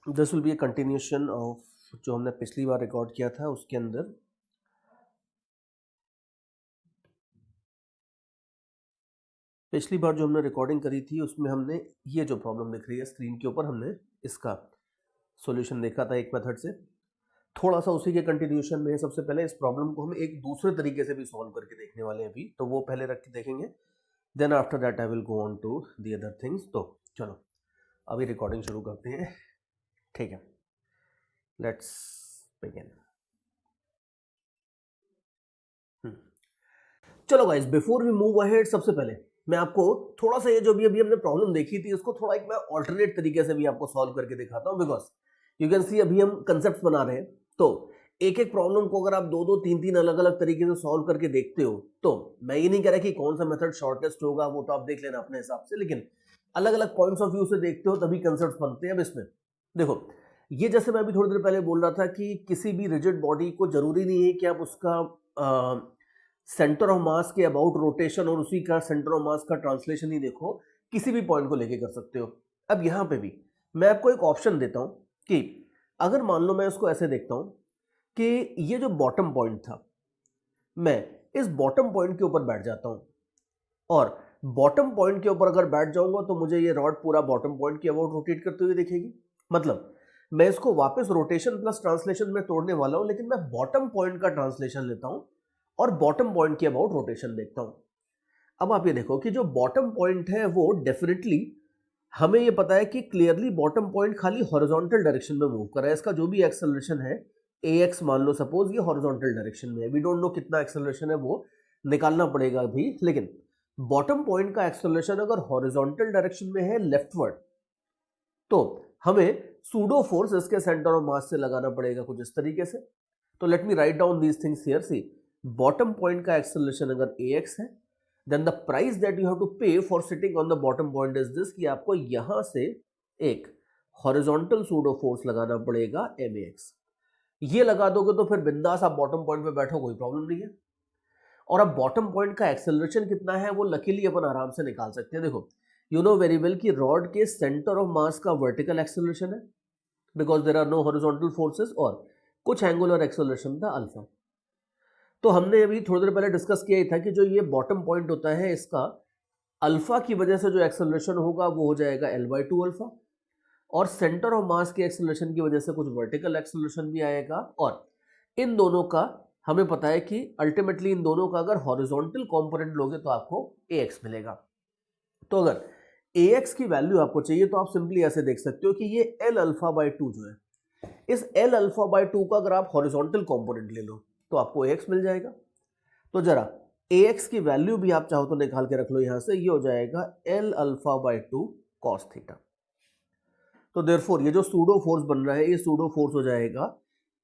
This will be a continuation of जो हमने पिछली बार रिकॉर्ड किया था उसके अंदर। पिछली बार जो हमने रिकॉर्डिंग करी थी उसमें हमने ये जो प्रॉब्लम दिख रही है स्क्रीन के ऊपर, हमने इसका सॉल्यूशन देखा था एक मेथड से। थोड़ा सा उसी के कंटिन्यूशन में है। सबसे पहले इस प्रॉब्लम को हम एक दूसरे तरीके से भी सॉल्व करके देखने वाले हैं अभी, तो वो पहले रख के देखेंगे। Then after that I will go on to the other things. तो चलो अभी रिकॉर्डिंग शुरू करते हैं, ठीक है। Let's begin. चलो guys, before we move ahead, सबसे पहले मैं आपको थोड़ा सा ये जो भी अभी हमने प्रॉब्लम देखी थी उसको थोड़ा एक मैं ऑल्टरनेट तरीके से भी आपको सॉल्व करके दिखाता हूं। बिकॉज यू कैन सी अभी हम कंसेप्ट बना रहे हैं, तो एक एक प्रॉब्लम को अगर आप दो दो तीन तीन अलग अलग तरीके से सॉल्व करके देखते हो, तो मैं ये नहीं कह रहा कि कौन सा मेथड शॉर्टेस्ट होगा, वो तो आप देख लेना अपने हिसाब से, लेकिन अलग अलग पॉइंट्स ऑफ व्यू से देखते हो तभी कंसेप्ट बनते हैं। अब इसमें देखो, ये जैसे मैं अभी थोड़ी देर पहले बोल रहा था कि किसी भी रिजिड बॉडी को जरूरी नहीं है कि आप उसका सेंटर ऑफ मास के अबाउट रोटेशन और उसी का सेंटर ऑफ मास का ट्रांसलेशन ही देखो, किसी भी पॉइंट को लेके कर सकते हो। अब यहां पे भी मैं आपको एक ऑप्शन देता हूं कि अगर मान लो मैं इसको ऐसे देखता हूं कि ये जो बॉटम पॉइंट था, मैं इस बॉटम पॉइंट के ऊपर बैठ जाता हूं, और बॉटम पॉइंट के ऊपर अगर बैठ जाऊंगा तो मुझे ये रॉड पूरा बॉटम पॉइंट के अबाउट रोटेट करते हुए दिखेगी। मतलब मैं इसको वापस रोटेशन प्लस ट्रांसलेशन में तोड़ने वाला हूं, लेकिन मैं बॉटम पॉइंट का ट्रांसलेशन लेता हूं और बॉटम पॉइंट के अबाउट रोटेशन देखता हूं। अब आप ये देखो कि जो बॉटम पॉइंट है वो डेफिनेटली, हमें ये पता है कि क्लियरली बॉटम पॉइंट खाली हॉरिजॉन्टल डायरेक्शन में मूव कर रहा है। इसका जो भी एक्सेलरेशन है ax, मान लो सपोज ये हॉरिजॉन्टल डायरेक्शन में है, वी डोंट नो कितना एक्सेलरेशन है वो निकालना पड़ेगा अभी, लेकिन बॉटम पॉइंट का एक्सेलरेशन अगर हॉरिजॉन्टल डायरेक्शन में है लेफ्टवर्ड, तो हमें सूडो फोर्स इसके सेंटर ऑफ मास से लगाना पड़ेगा कुछ इस तरीके से। तो let me write down these things here. See, bottom point का एक्सेलरेशन अगर ax है, then the price that you have to पे for sitting on the bottom point is this, कि आपको यहां से एक हॉरिजॉन्टल सूडो फोर्स लगाना पड़ेगा max। ये लगा दोगे तो फिर बिंदास आप बॉटम पॉइंट पे बैठो, कोई प्रॉब्लम नहीं है। और अब बॉटम पॉइंट का एक्सेलरेशन कितना है वो लकीली अपन आराम से निकाल सकते हैं। देखो, यू नो वेरी वेल कि रॉड के सेंटर ऑफ मास का वर्टिकल एक्सेलरेशन है, because there are no horizontal forces, और कुछ एंगुलर एक्सेलरेशन था अल्फा। तो हमने अभी थोड़ी देर पहले डिस्कस किया ही था कि जो ये बॉटम पॉइंट होता है इसका अल्फा की वजह से जो एक्सेलरेशन होगा वो हो जाएगा L/2 अल्फा, और सेंटर ऑफ मास के एक्सेलरेशन की वजह से कुछ वर्टिकल एक्सेलरेशन भी आएगा। और इन दोनों का हमें पता है कि अल्टीमेटली इन दोनों का अगर हॉरिजॉन्टल कंपोनेंट लोगे तो आपको ax मिलेगा। तो अगर ax की वैल्यू आपको चाहिए तो आप सिंपली ऐसे देख सकते हो कि ये L∝/2 जो है, इस L∝/2 का अगर आप हॉरिजॉन्टल कंपोनेंट ले लो तो आपको ax मिल जाएगा। तो जरा ax की वैल्यू भी आप चाहो तो निकाल के रख लो यहां से, ये हो जाएगा L∝/2 cos थीटा। तो देयरफॉर ये जो सूडो फोर्स बन रहा है ये सूडो फोर्स हो जाएगा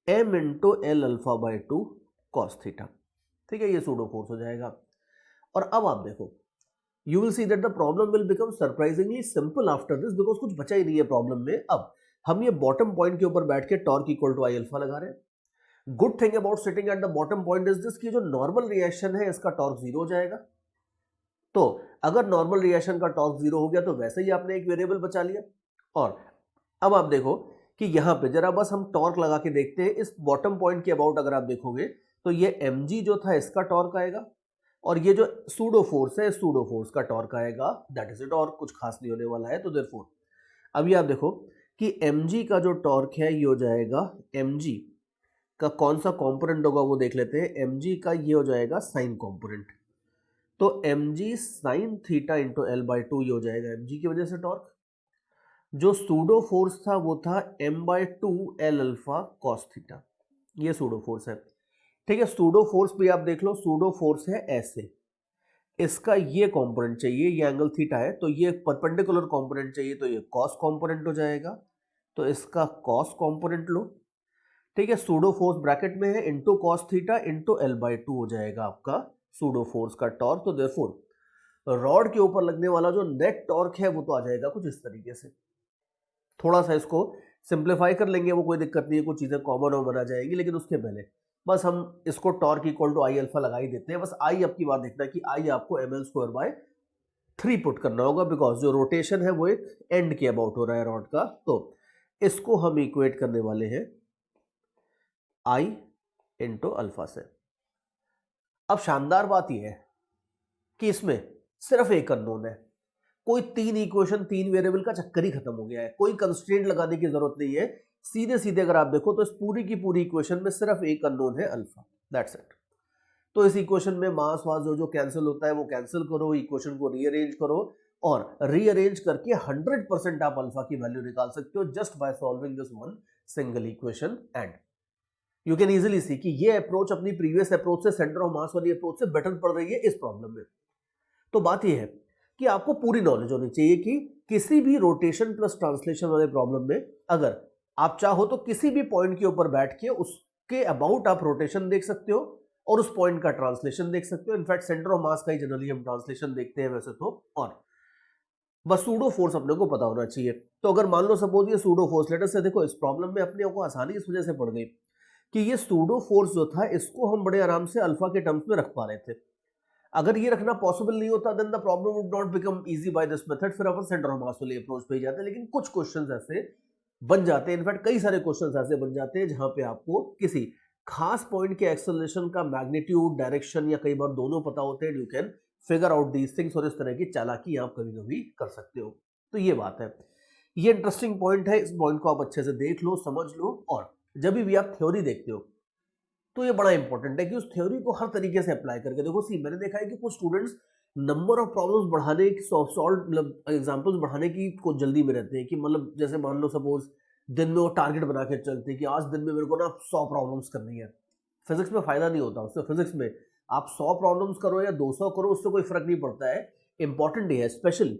m into L∝/2 cos theta. ठीक है, ये सूडो फोर्स हो जाएगा। और अब आप देखो, you will see that the problem will become surprisingly simple after this, because कुछ बचा ही नहीं है प्रॉब्लम में। अब हम ये बॉटम पॉइंट के ऊपर बैठ के torque equal to I alpha लगा रहे हैं। Good thing about sitting at the bottom point is this कि जो नॉर्मल रिएक्शन है इसका टॉर्क जीरो हो जाएगा। तो अगर नॉर्मल रिएक्शन का टॉर्क जीरो हो गया तो वैसे ही आपने एक वेरिएबल बचा लिया। और अब आप देखो कि यहां पे जरा बस हम टॉर्क लगा के देखते हैं। इस बॉटम पॉइंट के अबाउट अगर आप देखोगे तो ये mg जो था इसका टॉर्क आएगा, और ये जो सूडो फोर्स है सूडो फोर्स का टॉर्क आएगा, दैट इज इट। और कुछ खास नहीं होने वाला है। तो देयरफॉर अभी आप देखो कि mg का जो टॉर्क है ये हो जाएगा, mg का कौन सा कंपोनेंट होगा वो देख लेते हैं। mg का ये हो जाएगा साइन कंपोनेंट, तो mg sine theta into L/2 ये हो जाएगा mg की वजह से टॉर्क। जो सूडो फोर्स था वो था m/2 L alpha cos theta, ये सूडो फोर्स है। ठीक है, सूडो फोर्स भी आप देख लो, सूडो फोर्स है ऐसे, इसका ये कंपोनेंट चाहिए, ये एंगल थीटा है तो ये परपेंडिकुलर कंपोनेंट चाहिए, तो ये कॉस कंपोनेंट हो जाएगा। तो इसका कॉस कंपोनेंट लो, ठीक है, सूडो फोर्स ब्रैकेट में है, into cos theta into L/2 हो जाएगा आपका सूडो फोर्स का टॉर्क। तो देयरफॉर रॉड के ऊपर लगने वाला जो नेट टॉर्क है वो तो आ जाएगा कुछ इस तरीके से। थोड़ा सा इसको सिंप्लीफाई कर लेंगे, वो कोई दिक्कत नहीं है, कुछ चीजें कॉमन हो बना जाएगी, लेकिन उसके पहले बस हम इसको torque equal to I alpha लगा ही देते हैं। बस I अब की बात देखना कि I आपको ml² पुट करना होगा, बिकॉज जो रोटेशन है वो एक एंड के अबाउट हो रहा है रॉड का। तो इसको हम इक्वेट करने वाले हैं I इंटू अल्फा से। अब शानदार बात यह है कि इसमें सिर्फ एक अननोन है, कोई तीन इक्वेशन तीन वेरिएबल का चक्कर ही खत्म हो गया है, कोई कंस्ट्रेंट लगाने की जरूरत नहीं है। सीधे सीधे अगर आप देखो तो इस पूरी की पूरी इक्वेशन में सिर्फ एक अननोन है अल्फा, दैट्स इट। तो इस इक्वेशन में मास वास जो जो कैंसिल होता है वो कैंसिल करो, इक्वेशन को रीअरेंज करो और रीअरेंज करके 100% आप अल्फा की वैल्यू निकाल सकते हो just by solving this one single equation. And you can easily see कि ये अप्रोच अपनी प्रीवियस अप्रोच से, सेंटर ऑफ मास वाली अप्रोच से बेटर पड़ रही है इस प्रॉब्लम में। तो बात ये है कि आपको पूरी नॉलेज होनी चाहिए कि किसी भी रोटेशन प्लस ट्रांसलेशन वाले प्रॉब्लम में अगर आप चाहो तो किसी भी पॉइंट के ऊपर बैठ के उसके अबाउट आप रोटेशन देख सकते हो और उस पॉइंट का ट्रांसलेशन देख सकते हो। इनफैक्ट सेंटर ऑफ मास का ही जनरली हम ट्रांसलेशन देखते हैं वैसे तो, और बस सूडो फोर्स अपने को पता होना चाहिए। तो अगर मान लो सपोज ये सूडो फोर्स, लेटर से देखो इस प्रॉब्लम में अपने को आसानी इस वजह से पड़ गई कि ये सूडो फोर्स जो था इसको हम बड़े आराम से अल्फा के टर्म्स में रख पा रहे थे। अगर ये रखना पॉसिबल नहीं होता then the problem would not become easy by this method, फिर अपन सेंटर ऑफ मास वाली अप्रोच पे ही जाते हैं। लेकिन कुछ क्वेश्चंस ऐसे बन जाते हैं, इनफैक्ट कई सारे क्वेश्चंस ऐसे बन जाते हैं जहां पे आपको किसी खास पॉइंट के एक्सेलरेशन का मैग्नीट्यूड, डायरेक्शन या कई बार दोनों पता होते हैं। You can figure out these things और इस तरह की चालाकी आप कभी कभी कर सकते हो। तो ये बात है, ये इंटरेस्टिंग पॉइंट है, इस पॉइंट को आप अच्छे से देख लो, समझ लो। और जब भी आप थ्योरी देखते हो तो ये बड़ा इंपॉर्टेंट है कि उस थ्योरी को हर तरीके से अप्लाई करके देखो। सी मैंने देखा है कि कुछ स्टूडेंट्स नंबर ऑफ प्रॉब्लम्स बढ़ाने की, सॉल्व मतलब एग्जांपल्स बढ़ाने की को जल्दी में रहते हैं कि मतलब जैसे मान लो सपोज दिन में वो टारगेट बना के चलते हैं कि आज दिन में मेरे को ना 100 प्रॉब्लम्स करनी है। फिजिक्स में फायदा नहीं होता उससे, फिजिक्स में आप 100 प्रॉब्लम्स करो या 200 करो उससे कोई फर्क नहीं पड़ता है। इंपॉर्टेंट ये है स्पेशली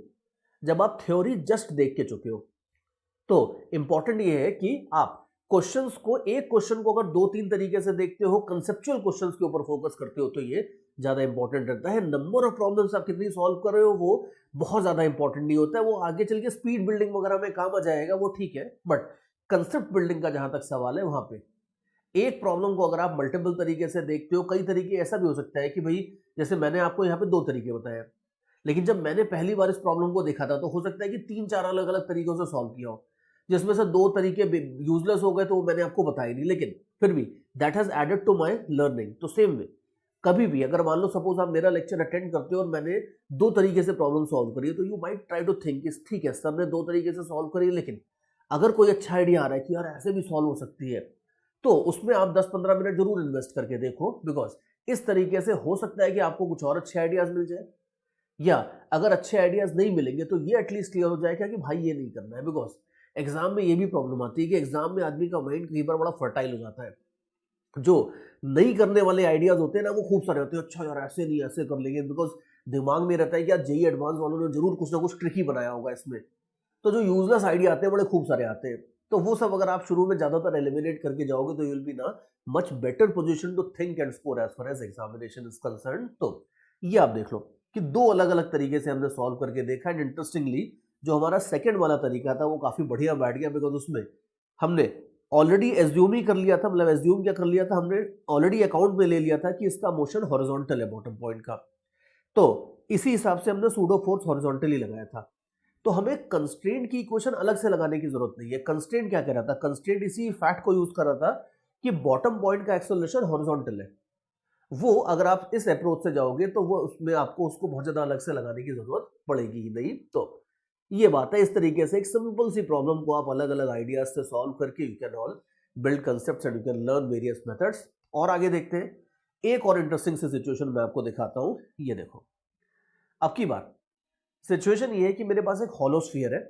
जब आप थ्योरी जस्ट देख के चुके हो, तो इंपॉर्टेंट ये है कि आप क्वेश्चंस को, एक क्वेश्चन को अगर दो तीन तरीके से देखते हो, कंसेप्चुअल क्वेश्चंस के ऊपर फोकस करते हो, तो ये ज्यादा इंपॉर्टेंट रहता है। नंबर ऑफ प्रॉब्लम्स आप कितनी सॉल्व कर रहे हो वो बहुत ज्यादा इंपॉर्टेंट नहीं होता है, वो आगे चल के स्पीड बिल्डिंग वगैरह में काम आ जाएगा, वो ठीक है। बट कंसेप्ट बिल्डिंग का जहां तक सवाल है, वहां पे एक प्रॉब्लम को अगर आप मल्टीपल तरीके से देखते हो, कई तरीके ऐसा भी हो सकता है कि भाई जैसे मैंने आपको यहाँ पे दो तरीके बताए, लेकिन जब मैंने पहली बार इस प्रॉब्लम को देखा था तो हो सकता है कि तीन चार अलग अलग तरीकों से सॉल्व किया हो, जिसमें से दो तरीके यूजलेस हो गए तो वो मैंने आपको बताया नहीं, लेकिन फिर भी that has added to my learning. तो सेम वे कभी भी अगर मान लो सपोज आप मेरा लेक्चर अटेंड करते हो और मैंने दो तरीके से प्रॉब्लम सॉल्व करी है, तो you might try to think ठीक है सर ने दो तरीके से सॉल्व करी, लेकिन अगर कोई अच्छा आइडिया आ रहा है कि यार ऐसे भी सॉल्व हो सकती है, तो उसमें आप 10-15 मिनट जरूर इन्वेस्ट करके देखो। बिकॉज इस तरीके से हो सकता है कि आपको कुछ और अच्छे आइडियाज मिल जाए, या अगर अच्छे आइडियाज नहीं मिलेंगे तो ये एटलीस्ट क्लियर हो जाएगा कि भाई ये नहीं करना है। बिकॉज एग्जाम में ये भी प्रॉब्लम आती है कि एग्जाम में आदमी का माइंड कई बार बड़ा फर्टाइल हो जाता है, जो नहीं करने वाले आइडियाज होते हैं ना वो खूब सारे होते हैं। अच्छा यार ऐसे नहीं, ऐसे कर लेंगे, बिकॉज दिमाग में रहता है कि यार जेई एडवांस वालों ने जरूर कुछ ना कुछ ट्रिकी बनाया होगा इसमें, तो जो यूजलेस आइडिया आते हैं बड़े खूब सारे आते हैं। तो वो सब अगर आप शुरू में ज्यादातर एलिमिनेट करके जाओगे तो यू विल बी ना much better position to think and score as far as examination is concern. तो ये आप देख लो कि दो अलग अलग तरीके से हमने सॉल्व करके देखा। एंड इंटरेस्टिंगली जो हमारा सेकंड वाला तरीका था वो काफी बढ़िया बैठ गया, बिकॉज उसमें हमने ऑलरेडी एज्यूम ही कर लिया था, मतलब एज्यूम क्या कर लिया था, हमने ऑलरेडी अकाउंट में ले लिया था कि इसका मोशन हॉरिजॉन्टल है बॉटम पॉइंट का, तो इसी हिसाब से हमने सूडो फोर्स हॉरिजॉन्टली लगाया था। तो हमें कंस्ट्रेंट की इक्वेशन अलग से लगाने की जरूरत नहीं है। कंस्ट्रेंट क्या कह रहा था, कंस्ट्रेंट इसी फैक्ट को यूज कर रहा था कि बॉटम पॉइंट का एक्सेलरेशन हॉरिजॉन्टल है। वो अगर आप इस अप्रोच से जाओगे तो वो उसमें आपको उसको बहुत ज्यादा अलग से लगाने की जरूरत पड़ेगी ही नहीं। तो ये बात है, इस तरीके से एक सिंपल सी प्रॉब्लम को आप अलग अलग आइडियाज से सॉल्व करके you can all build concepts and you can learn various methods. और आगे देखते हैं, एक और इंटरेस्टिंग सी सिचुएशन मैं आपको दिखाता हूं। ये देखो, अब की बार सिचुएशन ये है कि मेरे पास एक हॉलो स्फीयर है,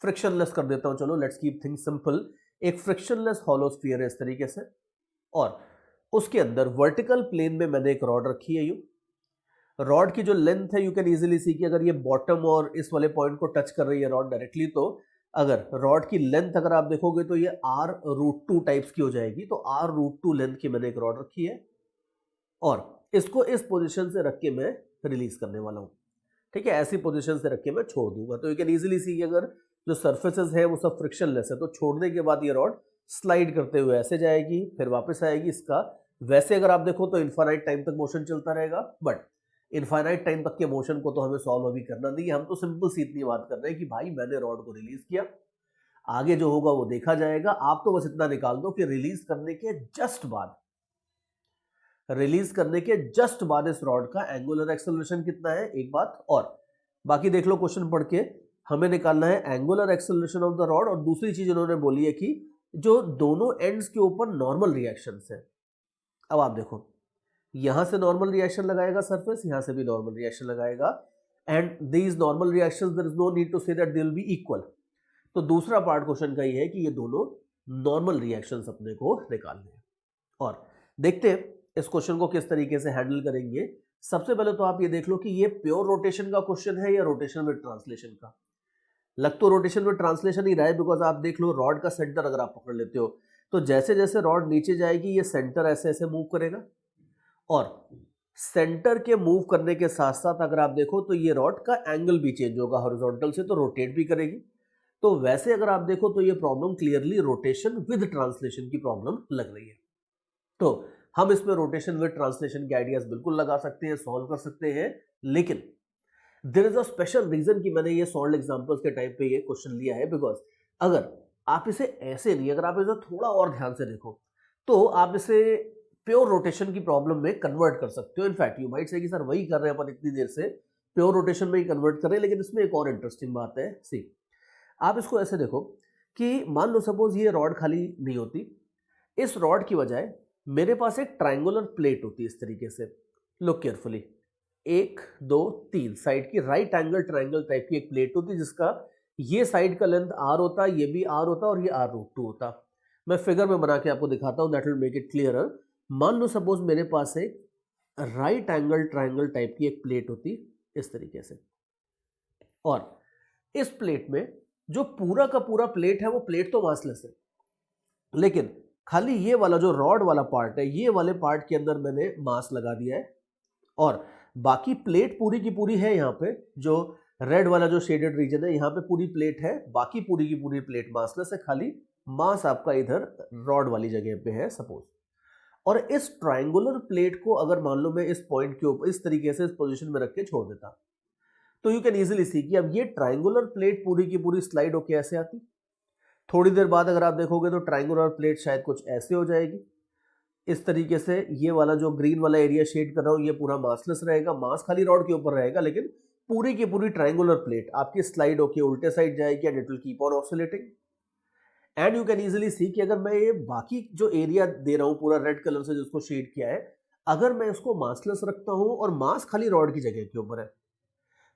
फ्रिक्शनलेस कर देता हूं, चलो लेट्स कीप थिंग्स सिंपल। एक फ्रिक्शनलेस हॉलो स्फीयर है इस तरीके से, और उसके अंदर वर्टिकल प्लेन में मैंने एक रॉड रखी है। यू रॉड की जो लेंथ है यू कैन इजीली सी कि अगर ये बॉटम और इस वाले पॉइंट को टच कर रही है रॉड डायरेक्टली, तो अगर रॉड की लेंथ अगर आप देखोगे तो ये r√2 टाइप्स की हो जाएगी। तो r√2 लेंथ की मैंने एक रॉड रखी है और इसको इस पोजीशन से रख के मैं रिलीज करने वाला हूं। ठीक है, ऐसी पोजीशन से रख के मैं छोड़ दूंगा। तो यू कैन इजीली सी अगर जो सर्फेसेस है वो सब फ्रिक्शनलेस है, तो छोड़ने के बाद ये रॉड स्लाइड करते हुए ऐसे जाएगी, फिर वापस आएगी। इसका वैसे अगर आप देखो तो इनफाइनाइट टाइम तक मोशन चलता रहेगा, बट इनफाइनाइट टाइम तक के मोशन को तो हमें सॉल्व अभी करना नहीं है। हम तो सिंपल सी इतनी बात कर रहे हैं कि भाई मैंने रॉड को रिलीज किया, आगे जो होगा वो देखा जाएगा। आप तो बस इतना निकाल दो कि रिलीज करने के जस्ट बाद इस रॉड का एंगुलर एक्सेलरेशन कितना है, एक बात। और बाकी देख लो क्वेश्चन पढ़ के, हमें निकालना है angular acceleration of the rod. और दूसरी चीज उन्होंने बोली है कि जो दोनों एंड्स के ऊपर नॉर्मल रिएक्शंस है। अब आप देखो, यहां से नॉर्मल रिएक्शन लगाएगा सरफेस, यहां से भी नॉर्मल रिएक्शन लगाएगा, and these normal reactions there is no need to say that they will be equal. तो दूसरा पार्ट क्वेश्चन का ये है कि ये दोनों नॉर्मल रिएक्शंस अपने को निकालने हैं। और देखते हैं इस क्वेश्चन को किस तरीके से हैंडल करेंगे। सबसे पहले तो आप ये देख लो कि ये प्योर रोटेशन का क्वेश्चन है या रोटेशन विद ट्रांसलेशन का। लग तो रोटेशन विद ट्रांसलेशन ही रहा है, बिकॉज आप देख लो रॉड का सेंटर अगर आप पकड़ लेते हो तो जैसे जैसे रॉड नीचे जाएगी ये सेंटर ऐसे ऐसे मूव करेगा, और सेंटर के मूव करने के साथ साथ अगर आप देखो तो ये रॉड का एंगल भी चेंज होगा हॉरिजॉन्टल से, तो रोटेट भी करेगी। तो वैसे अगर आप देखो तो ये problem clearly rotation with translation की प्रॉब्लम लग रही है। तो हम इसमें रोटेशन विद ट्रांसलेशन के आइडियाज बिल्कुल लगा सकते हैं, सॉल्व कर सकते हैं, लेकिन there is a special reason कि मैंने ये सॉल्व एग्जांपल्स के टाइप पे ये क्वेश्चन लिया है। बिकॉज अगर आप इसे ऐसे नहीं, अगर आप इसे थोड़ा और ध्यान से देखो तो आप इसे प्योर रोटेशन की प्रॉब्लम में कन्वर्ट कर सकते हो। इनफैक्ट यू माइट से कि सर वही कर रहे हैं अपन इतनी देर से, प्योर रोटेशन में ही कन्वर्ट कर रहे हैं। लेकिन इसमें एक और इंटरेस्टिंग बात है, सी आप इसको ऐसे देखो कि मान लो सपोज ये रॉड खाली नहीं होती, इस रॉड की बजाय मेरे पास एक ट्रायंगुलर प्लेट होती है इस तरीके से। लुक केयरफुली, 1 2 3 साइड की राइट एंगल ट्रायंगल टाइप की एक प्लेट होती है, जिसका ये साइड का लेंथ r होता, ये भी r होता और ये r√2 होता। मैं फिगर में बना के आपको दिखाता हूं, that will make it clearer. मान लो सपोज मेरे पास एक राइट एंगल ट्रायंगल टाइप की एक प्लेट होती इस तरीके से, और इस प्लेट में जो पूरा का पूरा प्लेट है वो प्लेट तो मासलेस है, लेकिन खाली ये वाला जो रॉड वाला पार्ट है, ये वाले पार्ट के अंदर मैंने मास लगा दिया है, और बाकी प्लेट पूरी की पूरी है। यहाँ पे जो रेड वाला जो शेडेड रीजन है, यहाँ पे पूरी प्लेट है, बाकी पूरी की पूरी प्लेट मासलेस है, खाली मास आपका इधर रॉड वाली जगह पे है सपोज। और इस ट्रायंगुलर प्लेट को अगर मान लो मैं इस पॉइंट के ऊपर इस तरीके से इस पोजीशन में रख के छोड़ देता, तो यू कैन इजीली सी कि अब ये ट्रायंगुलर प्लेट पूरी की पूरी स्लाइड होके ऐसे आती। थोड़ी देर बाद अगर आप देखोगे तो ट्रायंगुलर प्लेट शायद कुछ ऐसे हो जाएगी इस तरीके से। ये वाला जो ग्रीन वाला एरिया शेड कर रहा हूं ये पूरा मासलेस रहेगा, मास खाली रॉड के ऊपर रहेगा, लेकिन पूरी की पूरी ट्रायंगुलर प्लेट आपकी स्लाइड होके उल्टे साइड जाएगी and it will keep on oscillating. And you can easily see कि अगर मैं ये बाकी जो एरिया दे रहा हूं पूरा रेड कलर से जिसको शेड किया है, अगर मैं इसको मासलेस रखता हूं और मास खाली रॉड की जगह के ऊपर है,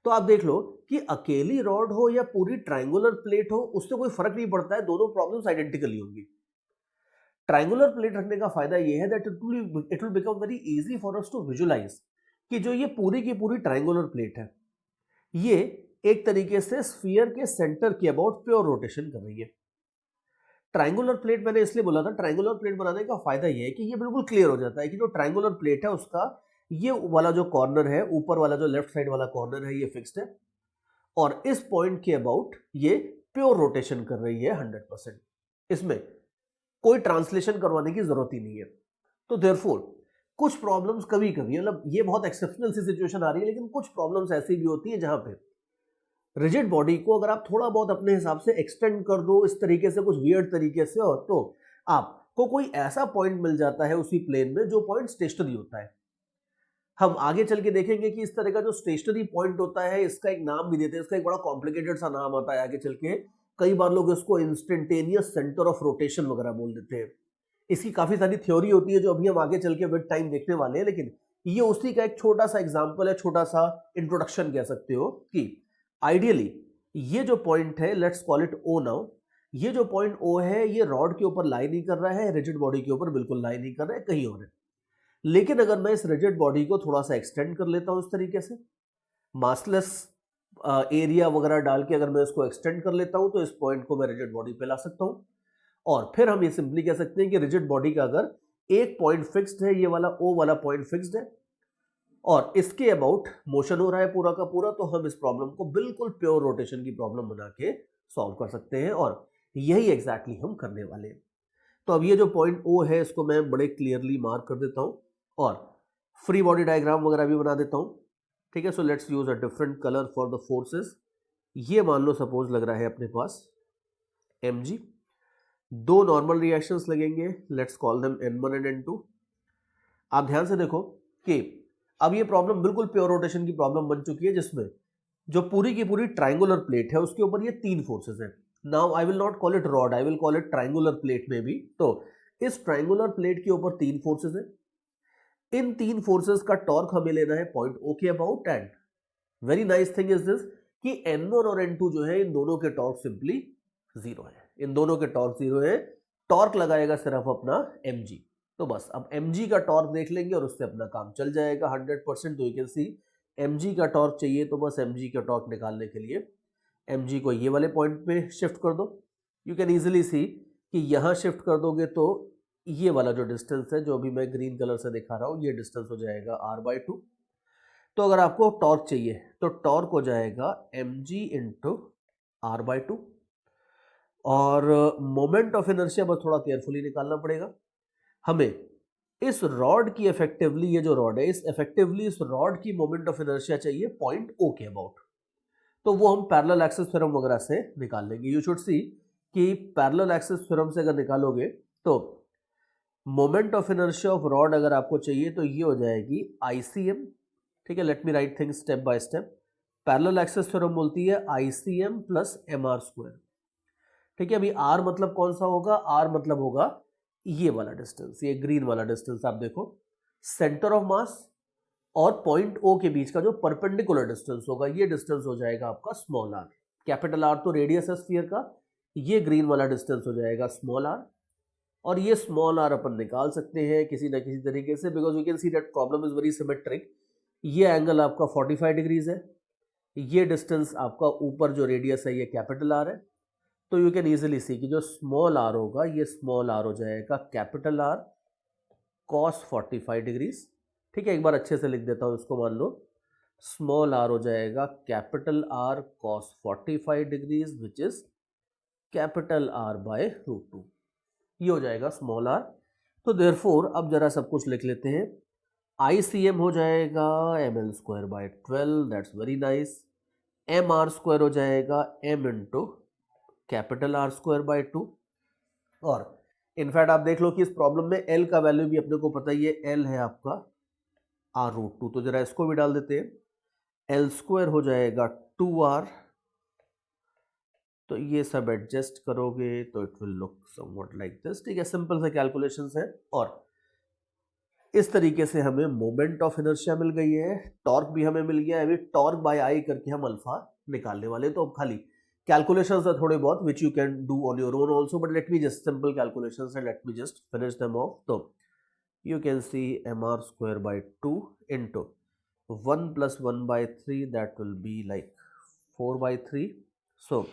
तो आप देख लो कि अकेली रॉड हो या पूरी ट्रायंगुलर प्लेट हो, उससे कोई फर्क नहीं पड़ता है, दोनों प्रॉब्लम्स आइडेंटिकली होंगी। ट्रायंगुलर प्लेट रखने का फायदा ये है that it will become very easy for us to visualise कि जो ये पूरी की पूरी ट्रायंगुलर प्लेट है, ये एक तरीके से स्फीयर के सेंटर के अबाउट प्योर रोटेशन कर रही है। ट्रायंगुलर प्लेट मैंने इसलिए बोला था, ट्रायंगुलर प्लेट बनाने का फायदा ये है कि ये बिल्कुल क्लियर हो जाता है कि जो ट्रायंगुलर प्लेट है उसका ये वाला जो कॉर्नर है, ऊपर वाला जो लेफ्ट साइड वाला कॉर्नर है, ये फिक्स्ड है, और इस पॉइंट के अबाउट ये प्योर रोटेशन कर रही है 100%। इसमें कोई ट्रांसलेशन करवाने की जरूरत ही नहीं है। तो देयरफॉर कुछ प्रॉब्लम्स कभी कभी, मतलब ये बहुत एक्सेप्शनल सी सिचुएशन आ रही है, लेकिन कुछ प्रॉब्लम्स ऐसी भी होती है जहां पे रिजिड बॉडी को अगर आप थोड़ा बहुत अपने हिसाब से एक्सटेंड कर दो इस तरीके से, कुछ वियर्ड तरीके से, और तो आपको कोई ऐसा पॉइंट मिल जाता है उसी प्लेन में जो पॉइंट स्टेशनरी होता है। हम आगे चल के देखेंगे कि इस तरह का जो स्टेशनरी पॉइंट होता है इसका एक नाम भी देते हैं, इसका एक बड़ा कॉम्प्लिकेटेड सा नाम आता है आगे चल के। कई बार लोग इसको इंस्टेंटेनियस सेंटर ऑफ रोटेशन वगैरह बोल देते हैं। इसकी काफी सारी थ्योरी होती है जो अभी हम आगे चल के विद टाइम देखने वाले हैं, लेकिन ये उसी का एक छोटा सा एग्जाम्पल है, छोटा सा इंट्रोडक्शन कह सकते हो कि आइडियली ये जो पॉइंट है, let's call it O now, ये जो पॉइंट ओ है ये रॉड के ऊपर लाई नहीं कर रहा है, रिजिड बॉडी के ऊपर बिल्कुल लाई नहीं कर रहा है, कहीं और है। लेकिन अगर मैं इस रिजिड बॉडी को थोड़ा सा एक्सटेंड कर लेता हूं इस तरीके से, मासलेस एरिया वगैरह डाल के अगर मैं इसको एक्सटेंड कर लेता हूं, तो इस पॉइंट को मैं रिजिड बॉडी पे ला सकता हूं। और फिर हम ये सिंपली कह सकते हैं कि रिजिड बॉडी का अगर एक पॉइंट फिक्स्ड है, ये वाला ओ वाला पॉइंट फिक्स्ड है, और इसके अबाउट मोशन हो रहा है पूरा का पूरा, तो हम इस प्रॉब्लम को बिल्कुल प्योर रोटेशन की प्रॉब्लम बना के सॉल्व कर सकते हैं, और यही एग्जैक्टली हम करने वाले हैं। तो अब ये जो पॉइंट ओ है इसको मैं बड़े क्लियरली मार्क कर देता हूं और फ्री बॉडी डायग्राम वगैरह भी बना देता हूं। ठीक है, so let's use a different colour for the forces. ये मान लो सपोज लग रहा है अपने पास mg, दो नॉर्मल रिएक्शंस लगेंगे, let's call them n1 and n2। आप ध्यान से देखो कि अब ये प्रॉब्लम बिल्कुल प्योर रोटेशन की प्रॉब्लम बन चुकी है, जिसमें जो पूरी की पूरी ट्राइंगुलर प्लेट है उसके ऊपर ये तीन फोर्सेस हैं। Now I will not call it rod, I will call it triangular plate में भी। तो इस ट्राइंगुलर प्लेट के ऊपर तीन फोर्सेस हैं। इन तीन फोर्सेस का टॉर्क हमें लेना है पॉइंट ओ के about, and very nice thing is this कि n1 और n2 जो है इन दोनों के टॉर्क सिंपली जीरो है, इन दोनों के टॉर्क जीरो है। टॉर्क लगाएगा सिर्फ अपना mg। तो बस अब mg का टॉर्क देख लेंगे और उससे अपना काम चल जाएगा 100%। तो यू कैन सी mg का टॉर्क चाहिए तो बस mg का टॉर्क निकालने के लिए mg को ये वाले पॉइंट पे शिफ्ट कर दो। यू कैन इजीली सी कि यहां शिफ्ट कर दोगे तो ये वाला जो डिस्टेंस है, जो अभी मैं ग्रीन कलर से दिखा रहा हूं, ये डिस्टेंस हो जाएगा r/2। तो अगर आपको टॉर्क चाहिए तो टॉर्क हो जाएगा mg इंटू r/2। और मोमेंट ऑफ इनर्शिया बस थोड़ा केयरफुली निकालना पड़ेगा हमें। इस रॉड की इफेक्टिवली, ये जो रॉड है इस रॉड की मोमेंट ऑफ इनर्शिया चाहिए पॉइंट ओ के अबाउट। तो वो हम पैरेलल एक्सिस थ्योरम वगैरह से निकाल लेंगे। यू शुड सी कि पैरेलल एक्सिस थ्योरम से अगर निकालोगे तो moment of inertia of rod अगर आपको चाहिए तो ये हो जाएगी ICM। ठीक है, late me right things step by step. Parallel axis theorem बोलती है ICM प्लस mr²। ठीक है, अभी r मतलब कौन सा होगा, r मतलब होगा ये वाला डिस्टेंस, ये ग्रीन वाला डिस्टेंस। आप देखो सेंटर ऑफ मास और पॉइंट ओ के बीच का जो परपेंडिकुलर डिस्टेंस होगा, ये डिस्टेंस हो जाएगा आपका स्मॉल r। कैपिटल R तो रेडियस है स्फीयर का, ये ग्रीन वाला डिस्टेंस हो जाएगा स्मॉल r। और ये स्मॉल r अपन निकाल सकते हैं किसी ना किसी तरीके से, because you can see that problem is very symmetric. ये एंगल आपका 45 डिग्रीज है, ये डिस्टेंस आपका ऊपर जो रेडियस है ये कैपिटल R है। तो यू कैन इजीली सी कि जो स्मॉल r होगा, ये स्मॉल r हो जाएगा कैपिटल R cos 45 डिग्रीज। ठीक है, एक बार अच्छे से लिख देता हूं इसको। मान लो स्मॉल r हो जाएगा capital R cos 45 degrees which is capital R/√2। ये हो जाएगा स्मॉल r। तो देयरफॉर अब जरा सब कुछ लिख लेते हैं। ICM हो जाएगा ml²/12, that's very nice. mr² हो जाएगा m इंटू कैपिटल R²/2। और इनफैक्ट आप देख लो कि इस प्रॉब्लम में L का वैल्यू भी अपने को पता ही है, L है आपका R√2। तो जरा इसको भी डाल देते हैं। L² हो जाएगा 2r। तो ये सब एडजस्ट करोगे तो it will look somewhat like this. ठीक है, सिंपल से कैलकुलेशंस है। और इस तरीके से हमें मोमेंट ऑफ इनर्शिया मिल गई है, टॉर्क भी हमें मिल गया है। अभी टॉर्क बाय आई करके हम अल्फा निकालने वाले। तो अब खाली कैलकुलेशंस are थोड़े बहुत which you can do on your own also, but let me just simple calculations and let me just finish them off. So you can see mr²/2 into 1 plus 1/3, that will be like 4/3. So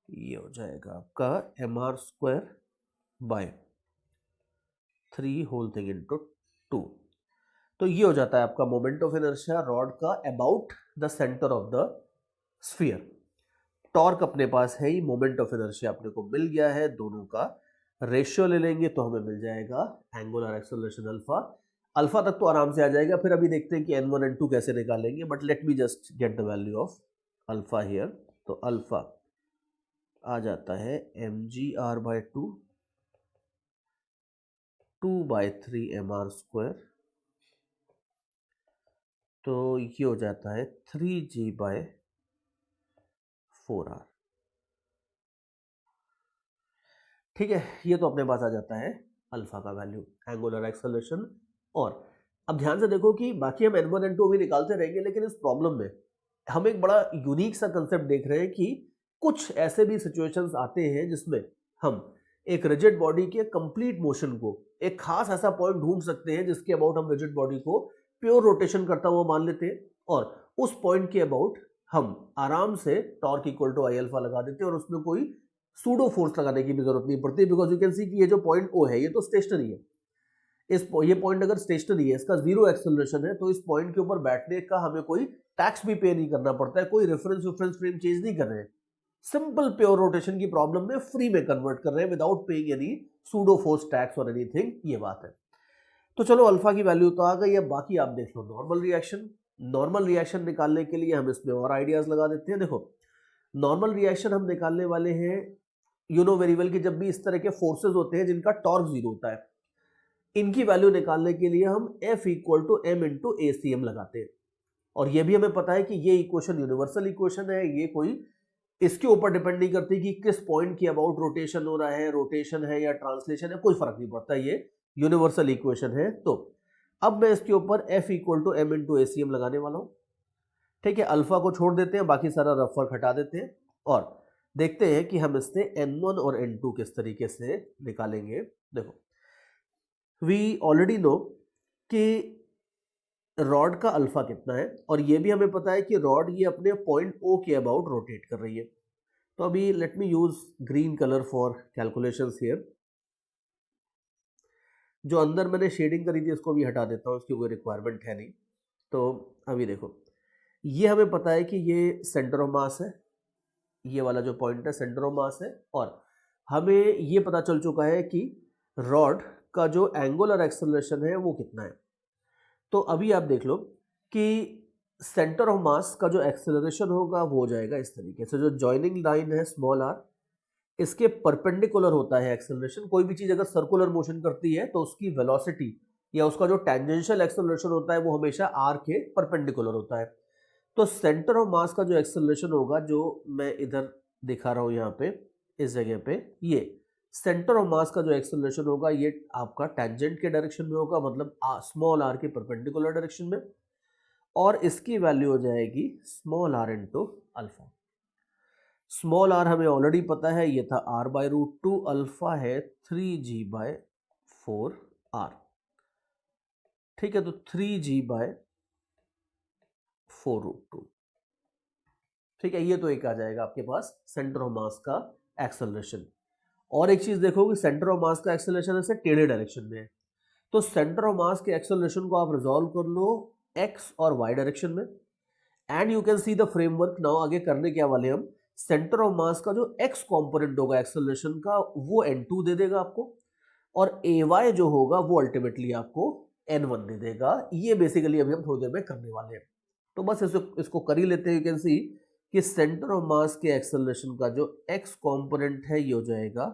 ये हो जाएगा आपका mr²/3 whole thing into 2। तो ये हो जाता है आपका मोमेंट ऑफ इनर्शिया रॉड का about the centre of the sphere. Torque अपने पास है ही, मोमेंट ऑफ इनर्शिया अपने को मिल गया है, दोनों का रेशियो ले लेंगे तो हमें मिल जाएगा एंगुलर एक्सेलरेशन अल्फा। अल्फा तक तो आराम से आ जाएगा, फिर अभी देखते हैं कि n1 n2 कैसे निकालेंगे, but let me just get the value of alpha here. तो अल्फा आ जाता है mgr/2 2/3 mr²। तो ये हो जाता है 3g/4r। ठीक है, ये तो अपने पास आ जाता है अल्फा का वैल्यू, एंगुलर एक्सेलरेशन। और अब ध्यान से देखो कि बाकी हम n1 n2 भी निकालते रहेंगे, लेकिन इस प्रॉब्लम में हम एक बड़ा यूनिक सा कंसेप्ट देख रहे हैं कि कुछ ऐसे भी सिचुएशंस आते हैं जिसमें हम एक रिजिड बॉडी के कंप्लीट मोशन को, एक खास ऐसा पॉइंट ढूंढ सकते हैं जिसके अबाउट हम रिजिड बॉडी को प्योर रोटेशन करता हुआ मान लेते हैं, और उस पॉइंट के अबाउट हम आराम से torque equal to I alpha लगा देते हैं और उसमें कोई सूडो फोर्स लगाने की भी जरूरत नहीं पड़ती, बिकॉज यू कैन सी कि ये जो पॉइंट ओ है ये तो स्टेशनरी है। ये पॉइंट अगर स्टेशनरी है, इसका जीरो एक्सेलरेशन है, तो इस पॉइंट के ऊपर बैठने का हमें कोई टैक्स भी पे नहीं करना पड़ता है, कोई रेफरेंस फ्रेम चेंज नहीं कर रहे हैं। सिंपल प्योर रोटेशन की प्रॉब्लम में फ्री में कन्वर्ट कर रहे हैं without paying any pseudo force tax और एनीथिंग। ये बात है। तो चलो अल्फा की वैल्यू तो आ गई है, बाकी आप देख लो नॉर्मल रिएक्शन। नॉर्मल रिएक्शन निकालने के लिए हम इसमें और आइडियाज लगा देते हैं। देखो नॉर्मल रिएक्शन हम निकालने वाले हैं यू नो वेरी वेल कि जब भी इस तरह के फोर्सेस होते हैं जिनका टॉर्क जीरो होता है, इनकी वैल्यू निकालने के लिए हम F equal to M into ACM लगाते हैं। और ये भी हमें पता है कि ये इक्वेशन यूनिवर्सल इक्वेशन है, ये कोई इसके ऊपर डिपेंड नहीं करती कि किस पॉइंट की अबाउट रोटेशन हो रहा है, रोटेशन है या ट्रांसलेशन है, कोई फर्क नहीं पड़ता, ये यूनिवर्सल इक्वेशन है। तो अब मैं इसके ऊपर F equal to M into ACM लगाने वाला हूं। ठीक है, अल्फा को छोड़ देते हैं, बाकी सारा रफ वर्क हटा देते हैं और देखते हैं कि हम इससे N1 और N2 किस तरीके से निकालेंगे। देखो, वी ऑलरेडी नो कि रॉड का अल्फा कितना है और ये भी हमें पता है कि रॉड ये अपने पॉइंट O के अबाउट रोटेट कर रही है। तो अभी let me use green colour for calculations here. जो अंदर मैंने शेडिंग करी थी उसको भी हटा देता हूँ, इसकी कोई रिक्वायरमेंट है नहीं। तो अभी देखो, ये हमें पता है कि ये सेंटर ऑफ मास है, ये वाला जो पॉइंट है सेंटर ऑफ मास है, और हमें ये पता चल चुका है कि रॉड का जो एंगुलर एक्सेलरेशन है वो कितना है। तो अभी आप देख लो कि सेंटर ऑफ मास का जो एक्सेलरेशन होगा वो हो जाएगा इस तरीके से। जो जॉइनिंग लाइन है स्मॉल आर, इसके परपेंडिकुलर होता है एक्सेलरेशन। कोई भी चीज अगर सर्कुलर मोशन करती है तो उसकी वेलोसिटी या उसका जो टेंजेंशियल एक्सेलरेशन होता है वो हमेशा आर के परपेंडिकुलर होता है। तो सेंटर ऑफ मास का जो एक्सेलरेशन होगा, जो मैं इधर दिखा रहा हूं यहाँ पे इस जगह पे, ये सेंटर ऑफ मास का जो एक्सेलरेशन होगा ये आपका टेंजेंट के डायरेक्शन में होगा, मतलब स्मॉल आर के परपेंडिकुलर डायरेक्शन में, और इसकी वैल्यू हो जाएगी small R into alpha. Small R हमें ऑलरेडी पता है, ये था r by root two, alpha है 3g बाय 4r। ठीक है, तो 3g बाय 4 रूट टू। ठीक है, ये तो एक आ जाएगा आपके पास सेंटर ऑफ मास का एक्सेलरेशन। और एक चीज देखो कि सेंटर ऑफ मास का एक्सेलरेशन ऐसे टेढ़े डायरेक्शन में है, तो सेंटर ऑफ मास के एक्सेलरेशन को आप रिजॉल्व कर लो x और y डायरेक्शन में, and you can see the framework now. आगे करने क्या वाले हम, सेंटर ऑफ मास का जो x कंपोनेंट होगा एक्सेलरेशन का वो n2 दे देगा आपको, और ay जो होगा वो अल्टीमेटली आपको n1 दे देगा। ये बेसिकली अभी हम थोड़ी देर में करने वाले हैं। तो बस इसको कर ही लेते हैं। यू कैन सी कि सेंटर ऑफ मास के एक्सेलरेशन का जो x कंपोनेंट है ये हो जाएगा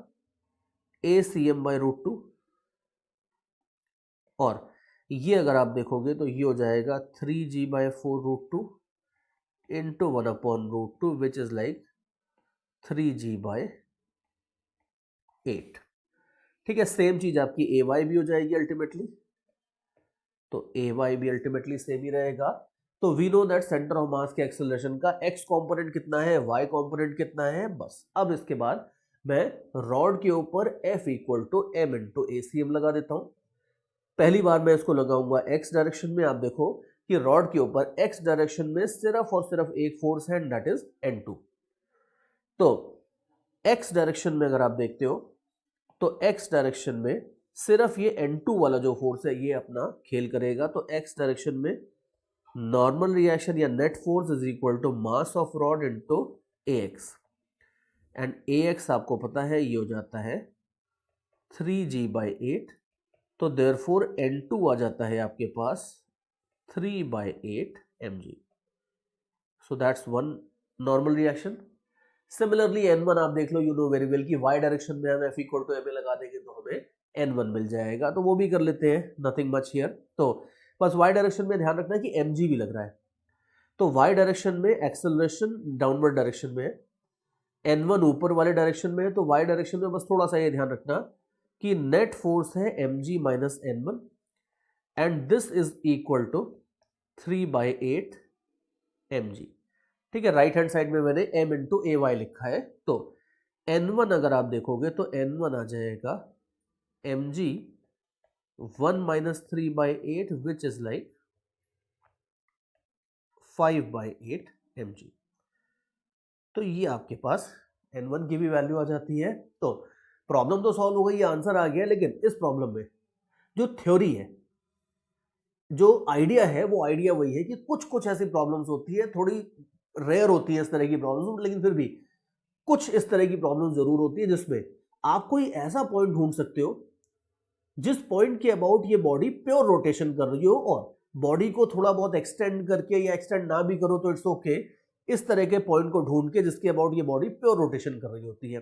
ACM बाय रूट टू, और ये अगर आप देखोगे तो ये हो जाएगा 3g by 4 root two into 1 upon root two, which is like 3g by 8। ठीक है, सेम चीज आपकी ay भी हो जाएगी अल्टीमेटली, तो ay भी अल्टीमेटली सेम ही रहेगा। तो we know that centre of mass के एक्सेलरेशन का x कंपोनेंट कितना है, y कंपोनेंट कितना है। बस अब इसके बाद मैं रॉड के ऊपर F equal to M into ACM लगा देता हूं। पहली बार मैं इसको लगाऊंगा x डायरेक्शन में। आप देखो कि रॉड के ऊपर x डायरेक्शन में सिर्फ और सिर्फ एक फोर्स है, दैट इज N2। तो x डायरेक्शन में अगर आप देखते हो तो x डायरेक्शन में सिर्फ ये N2 वाला जो फोर्स है ये अपना खेल करेगा। तो x डायरेक्शन में नॉर्मल रिएक्शन या net force is equal to mass of rod into AX, and AX आपको पता है ये हो जाता है 3g बाई 8। तो देयरफॉर N2 आ जाता है आपके पास 3 by 8 mg। So that's one normal reaction. Similarly N1 आप देख लो, यू नो वेरी वेल कि y डायरेक्शन में हम F इक्वल टू ma लगा देंगे तो हमें N1 मिल जाएगा। तो वो भी कर लेते हैं, नथिंग मच हियर। तो बस y डायरेक्शन में ध्यान रखना है कि mg भी लग रहा है। तो y डायरेक्शन में एक्सेलरेशन डाउनवर्ड डायरेक्शन में है, N1 ऊपर वाले डायरेक्शन में है। तो y डायरेक्शन में बस थोड़ा सा ये ध्यान रखना कि नेट फोर्स है mg minus N1, and this is equal to 3 by 8 mg। ठीक है, राइट हैंड साइड में मैंने m इंटू ay लिखा है। तो N1 अगर आप देखोगे तो N1 आ जाएगा mg 1 minus 3 by 8 which is like 5 by 8 mg। तो ये आपके पास N1 की भी वैल्यू आ जाती है। तो प्रॉब्लम तो सॉल्व हो गई, आंसर आ गया। लेकिन इस प्रॉब्लम में जो थ्योरी है, जो आइडिया है, वो आइडिया वही है कि कुछ कुछ ऐसी प्रॉब्लम्स होती है, थोड़ी रेयर होती है इस तरह की प्रॉब्लम्स, लेकिन फिर भी कुछ इस तरह की प्रॉब्लम जरूर होती है जिसमें आप कोई ऐसा पॉइंट ढूंढ सकते हो जिस पॉइंट के अबाउट ये बॉडी प्योर रोटेशन कर रही हो, और बॉडी को थोड़ा बहुत एक्सटेंड करके या एक्सटेंड ना भी करो तो इट्स ओके, इस तरह के पॉइंट को ढूंढ के जिसके अबाउट ये बॉडी प्योर रोटेशन कर रही होती है।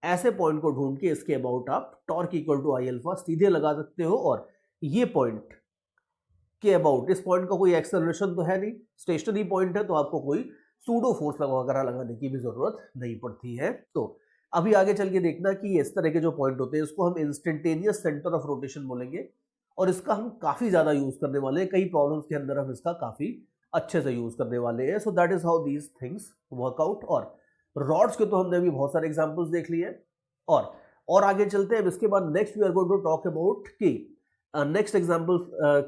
ऐसे पॉइंट को ढूंढ के इसके अबाउट आप torque equal to I alpha सीधे लगा सकते हो, और ये पॉइंट के अबाउट, इस पॉइंट का कोई एक्सेलरेशन तो है नहीं, स्टेशनरी पॉइंट है, तो आपको कोई सूडो फोर्स वगैरह लगाने की भी जरूरत नहीं पड़ती है। तो अभी आगे चल के देखना कि इस तरह के जो पॉइंट होते हैं इसको हम इंस्टेंटेनियस सेंटर ऑफ रोटेशन बोलेंगे, और इसका हम काफी ज्यादा यूज करने वाले हैं, कई प्रॉब्लम्स के अंदर हम इसका काफी अच्छे से यूज करने वाले हैं। सो that is how these things workout. और रॉड्स के तो हमने अभी बहुत सारे एग्जांपल्स देख लिए, और आगे चलते हैं। इसके बाद next we are going to talk about कि नेक्स्ट एग्जांपल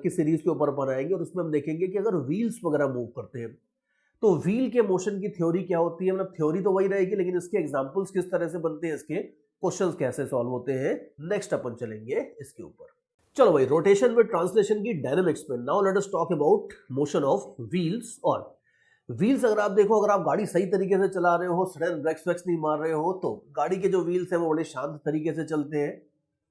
की सीरीज के ऊपर अपन आएंगे, और उसमें हम देखेंगे कि अगर व्हील्स वगैरह मूव करते हैं तो व्हील के मोशन की थ्योरी क्या होती है, मतलब थ्योरी तो वही रहेगी, लेकिन इसके एग्जांपल्स किस तरह से बनते हैं, इसके क्वेश्चंस कैसे सॉल्व होते हैं, नेक्स्ट अपन चलेंगे इसके ऊपर। चलो भाई, रोटेशन विद ट्रांसलेशन की डायनामिक्स में now let us talk about motion of wheels. और व्हील्स अगर आप देखो, अगर आप गाड़ी सही तरीके से चला रहे हो, सडन ब्रेक्स वेक्स नहीं मार रहे हो, तो गाड़ी के जो व्हील्स हैं वो बड़े शांत तरीके से चलते हैं।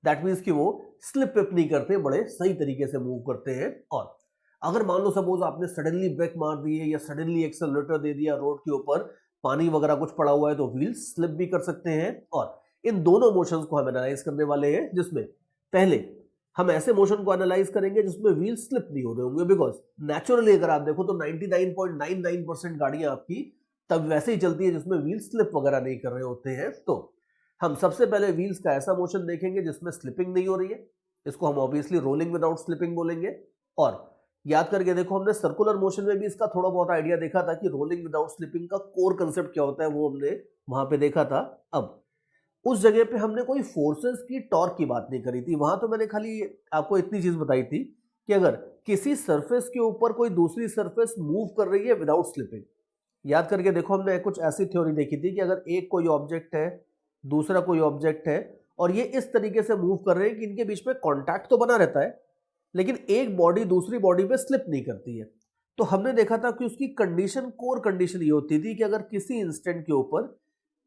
दैट मीन्स कि वो स्लिप विप नहीं करते, बड़े सही तरीके से मूव करते हैं। और अगर मान लो सपोज आपने सडनली ब्रेक मार दी है या सडनली एक्सेलरेटर दे दिया, रोड के ऊपर पानी वगैरह कुछ पड़ा हुआ है, तो व्हील्स स्लिप भी कर सकते हैं। और इन दोनों मोशंस को हम एनालाइज करने वाले हैं, जिसमें पहले हम ऐसे मोशन को एनालाइज करेंगे जिसमें व्हील स्लिप नहीं हो रहे होंगे, बिकॉज नेचुरली अगर आप देखो तो 99.99% गाड़ियां आपकी तब वैसे ही चलती है जिसमें व्हील स्लिप वगैरह नहीं कर रहे होते हैं। तो हम सबसे पहले व्हील्स का ऐसा मोशन देखेंगे जिसमें स्लिपिंग नहीं हो रही है, इसको हम ऑब्वियसली रोलिंग विदाउट स्लिपिंग बोलेंगे। और याद करके देखो, हमने सर्कुलर मोशन में भी इसका थोड़ा बहुत आइडिया देखा था कि रोलिंग विदाउट स्लिपिंग का कोर कंसेप्ट क्या होता है, वो हमने वहां पे देखा था। अब उस जगह पे हमने कोई फोर्सेस की टॉर्क की बात नहीं करी थी, वहां तो मैंने खाली आपको इतनी चीज बताई थी कि अगर किसी सरफेस के ऊपर कोई दूसरी सरफेस मूव कर रही है विदाउट स्लिपिंग, याद करके देखो हमने कुछ ऐसी थ्योरी देखी थी कि अगर एक कोई ऑब्जेक्ट है, दूसरा कोई ऑब्जेक्ट है, और ये इस तरीके से मूव कर रहे हैं कि इनके बीच में कॉन्टैक्ट तो बना रहता है, लेकिन एक बॉडी दूसरी बॉडी पे स्लिप नहीं करती है। तो हमने देखा था कि उसकी कंडीशन, कोर कंडीशन ये होती थी कि अगर किसी इंस्टेंट के ऊपर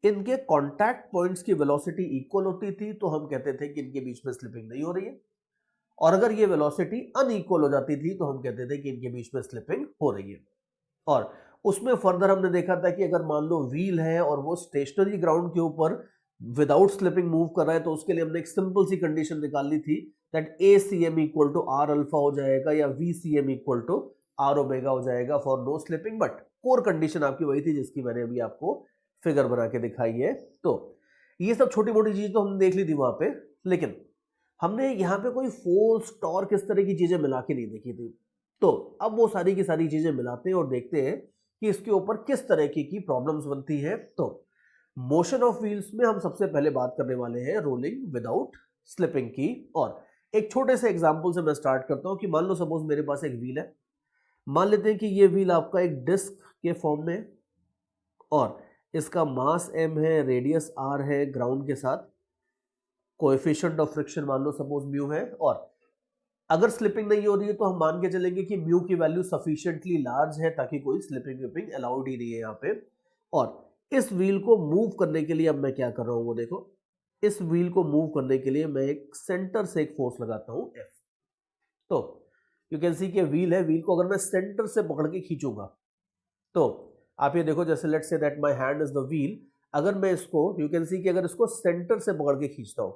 इनके कॉन्टैक्ट पॉइंट्स की वेलोसिटी इक्वल होती थी तो हम कहते थे कि इनके बीच में स्लिपिंग नहीं हो रही है, और अगर ये वेलोसिटी अनइक्वल हो जाती थी तो हम कहते थे कि इनके बीच में स्लिपिंग हो रही है। और उसमें फर्दर हमने देखा था कि अगर मान लो व्हील है और वो स्टेशनरी ग्राउंड के ऊपर विदाउट स्लिपिंग मूव कर रहा है, तो उसके लिए हमने एक सिंपल सी कंडीशन निकाल ली थी that ACM equal to R alpha हो जाएगा या VCM equal to R omega हो जाएगा for no slipping. But core condition आपकी वही थी जिसकी मैंने अभी आपको फिगर बना के दिखाई है। तो ये सब छोटी मोटी चीज तो हमने देख ली थी वहां पे, लेकिन हमने यहाँ पे कोई फोर्स, टॉर्क, इस तरह की चीजें मिला के नहीं देखी थी। तो अब वो सारी की सारी चीजें मिलाते हैं और देखते हैं कि इसके ऊपर किस तरह की प्रॉब्लम्स बनती है। तो मोशन ऑफ व्हील्स में हम सबसे पहले बात करने वाले हैं रोलिंग विदाउट स्लिपिंग की। और एक छोटे से एग्जांपल से मैं स्टार्ट करता हूं कि मान लो सपोज मेरे पास एक व्हील है, मान लेते हैं कि ये व्हील आपका एक डिस्क के फॉर्म में, और इसका मास m है, रेडियस r है, ग्राउंड के साथ कोएफिशिएंट ऑफ फ्रिक्शन मान लो सपोज म्यू है, और अगर स्लिपिंग नहीं हो रही है तो हम मान के चलेंगे कि म्यू की वैल्यू सफिशिएंटली लार्ज है ताकि कोई स्लिपिंग विपिंग अलाउड ही नहीं है यहाँ पे। और इस व्हील को मूव करने के लिए अब मैं क्या कर रहा हूं, वो देखो, इस व्हील को मूव करने के लिए मैं एक सेंटर से एक फोर्स लगाता हूं F। तो यू कैन सी कि व्हील है, व्हील को अगर मैं सेंटर से पकड़ के खींचूंगा तो आप ये देखो, जैसे let's say that my hand is the wheel, अगर मैं इसको, यू कैन सी कि अगर इसको सेंटर से पकड़ के खींचता हूं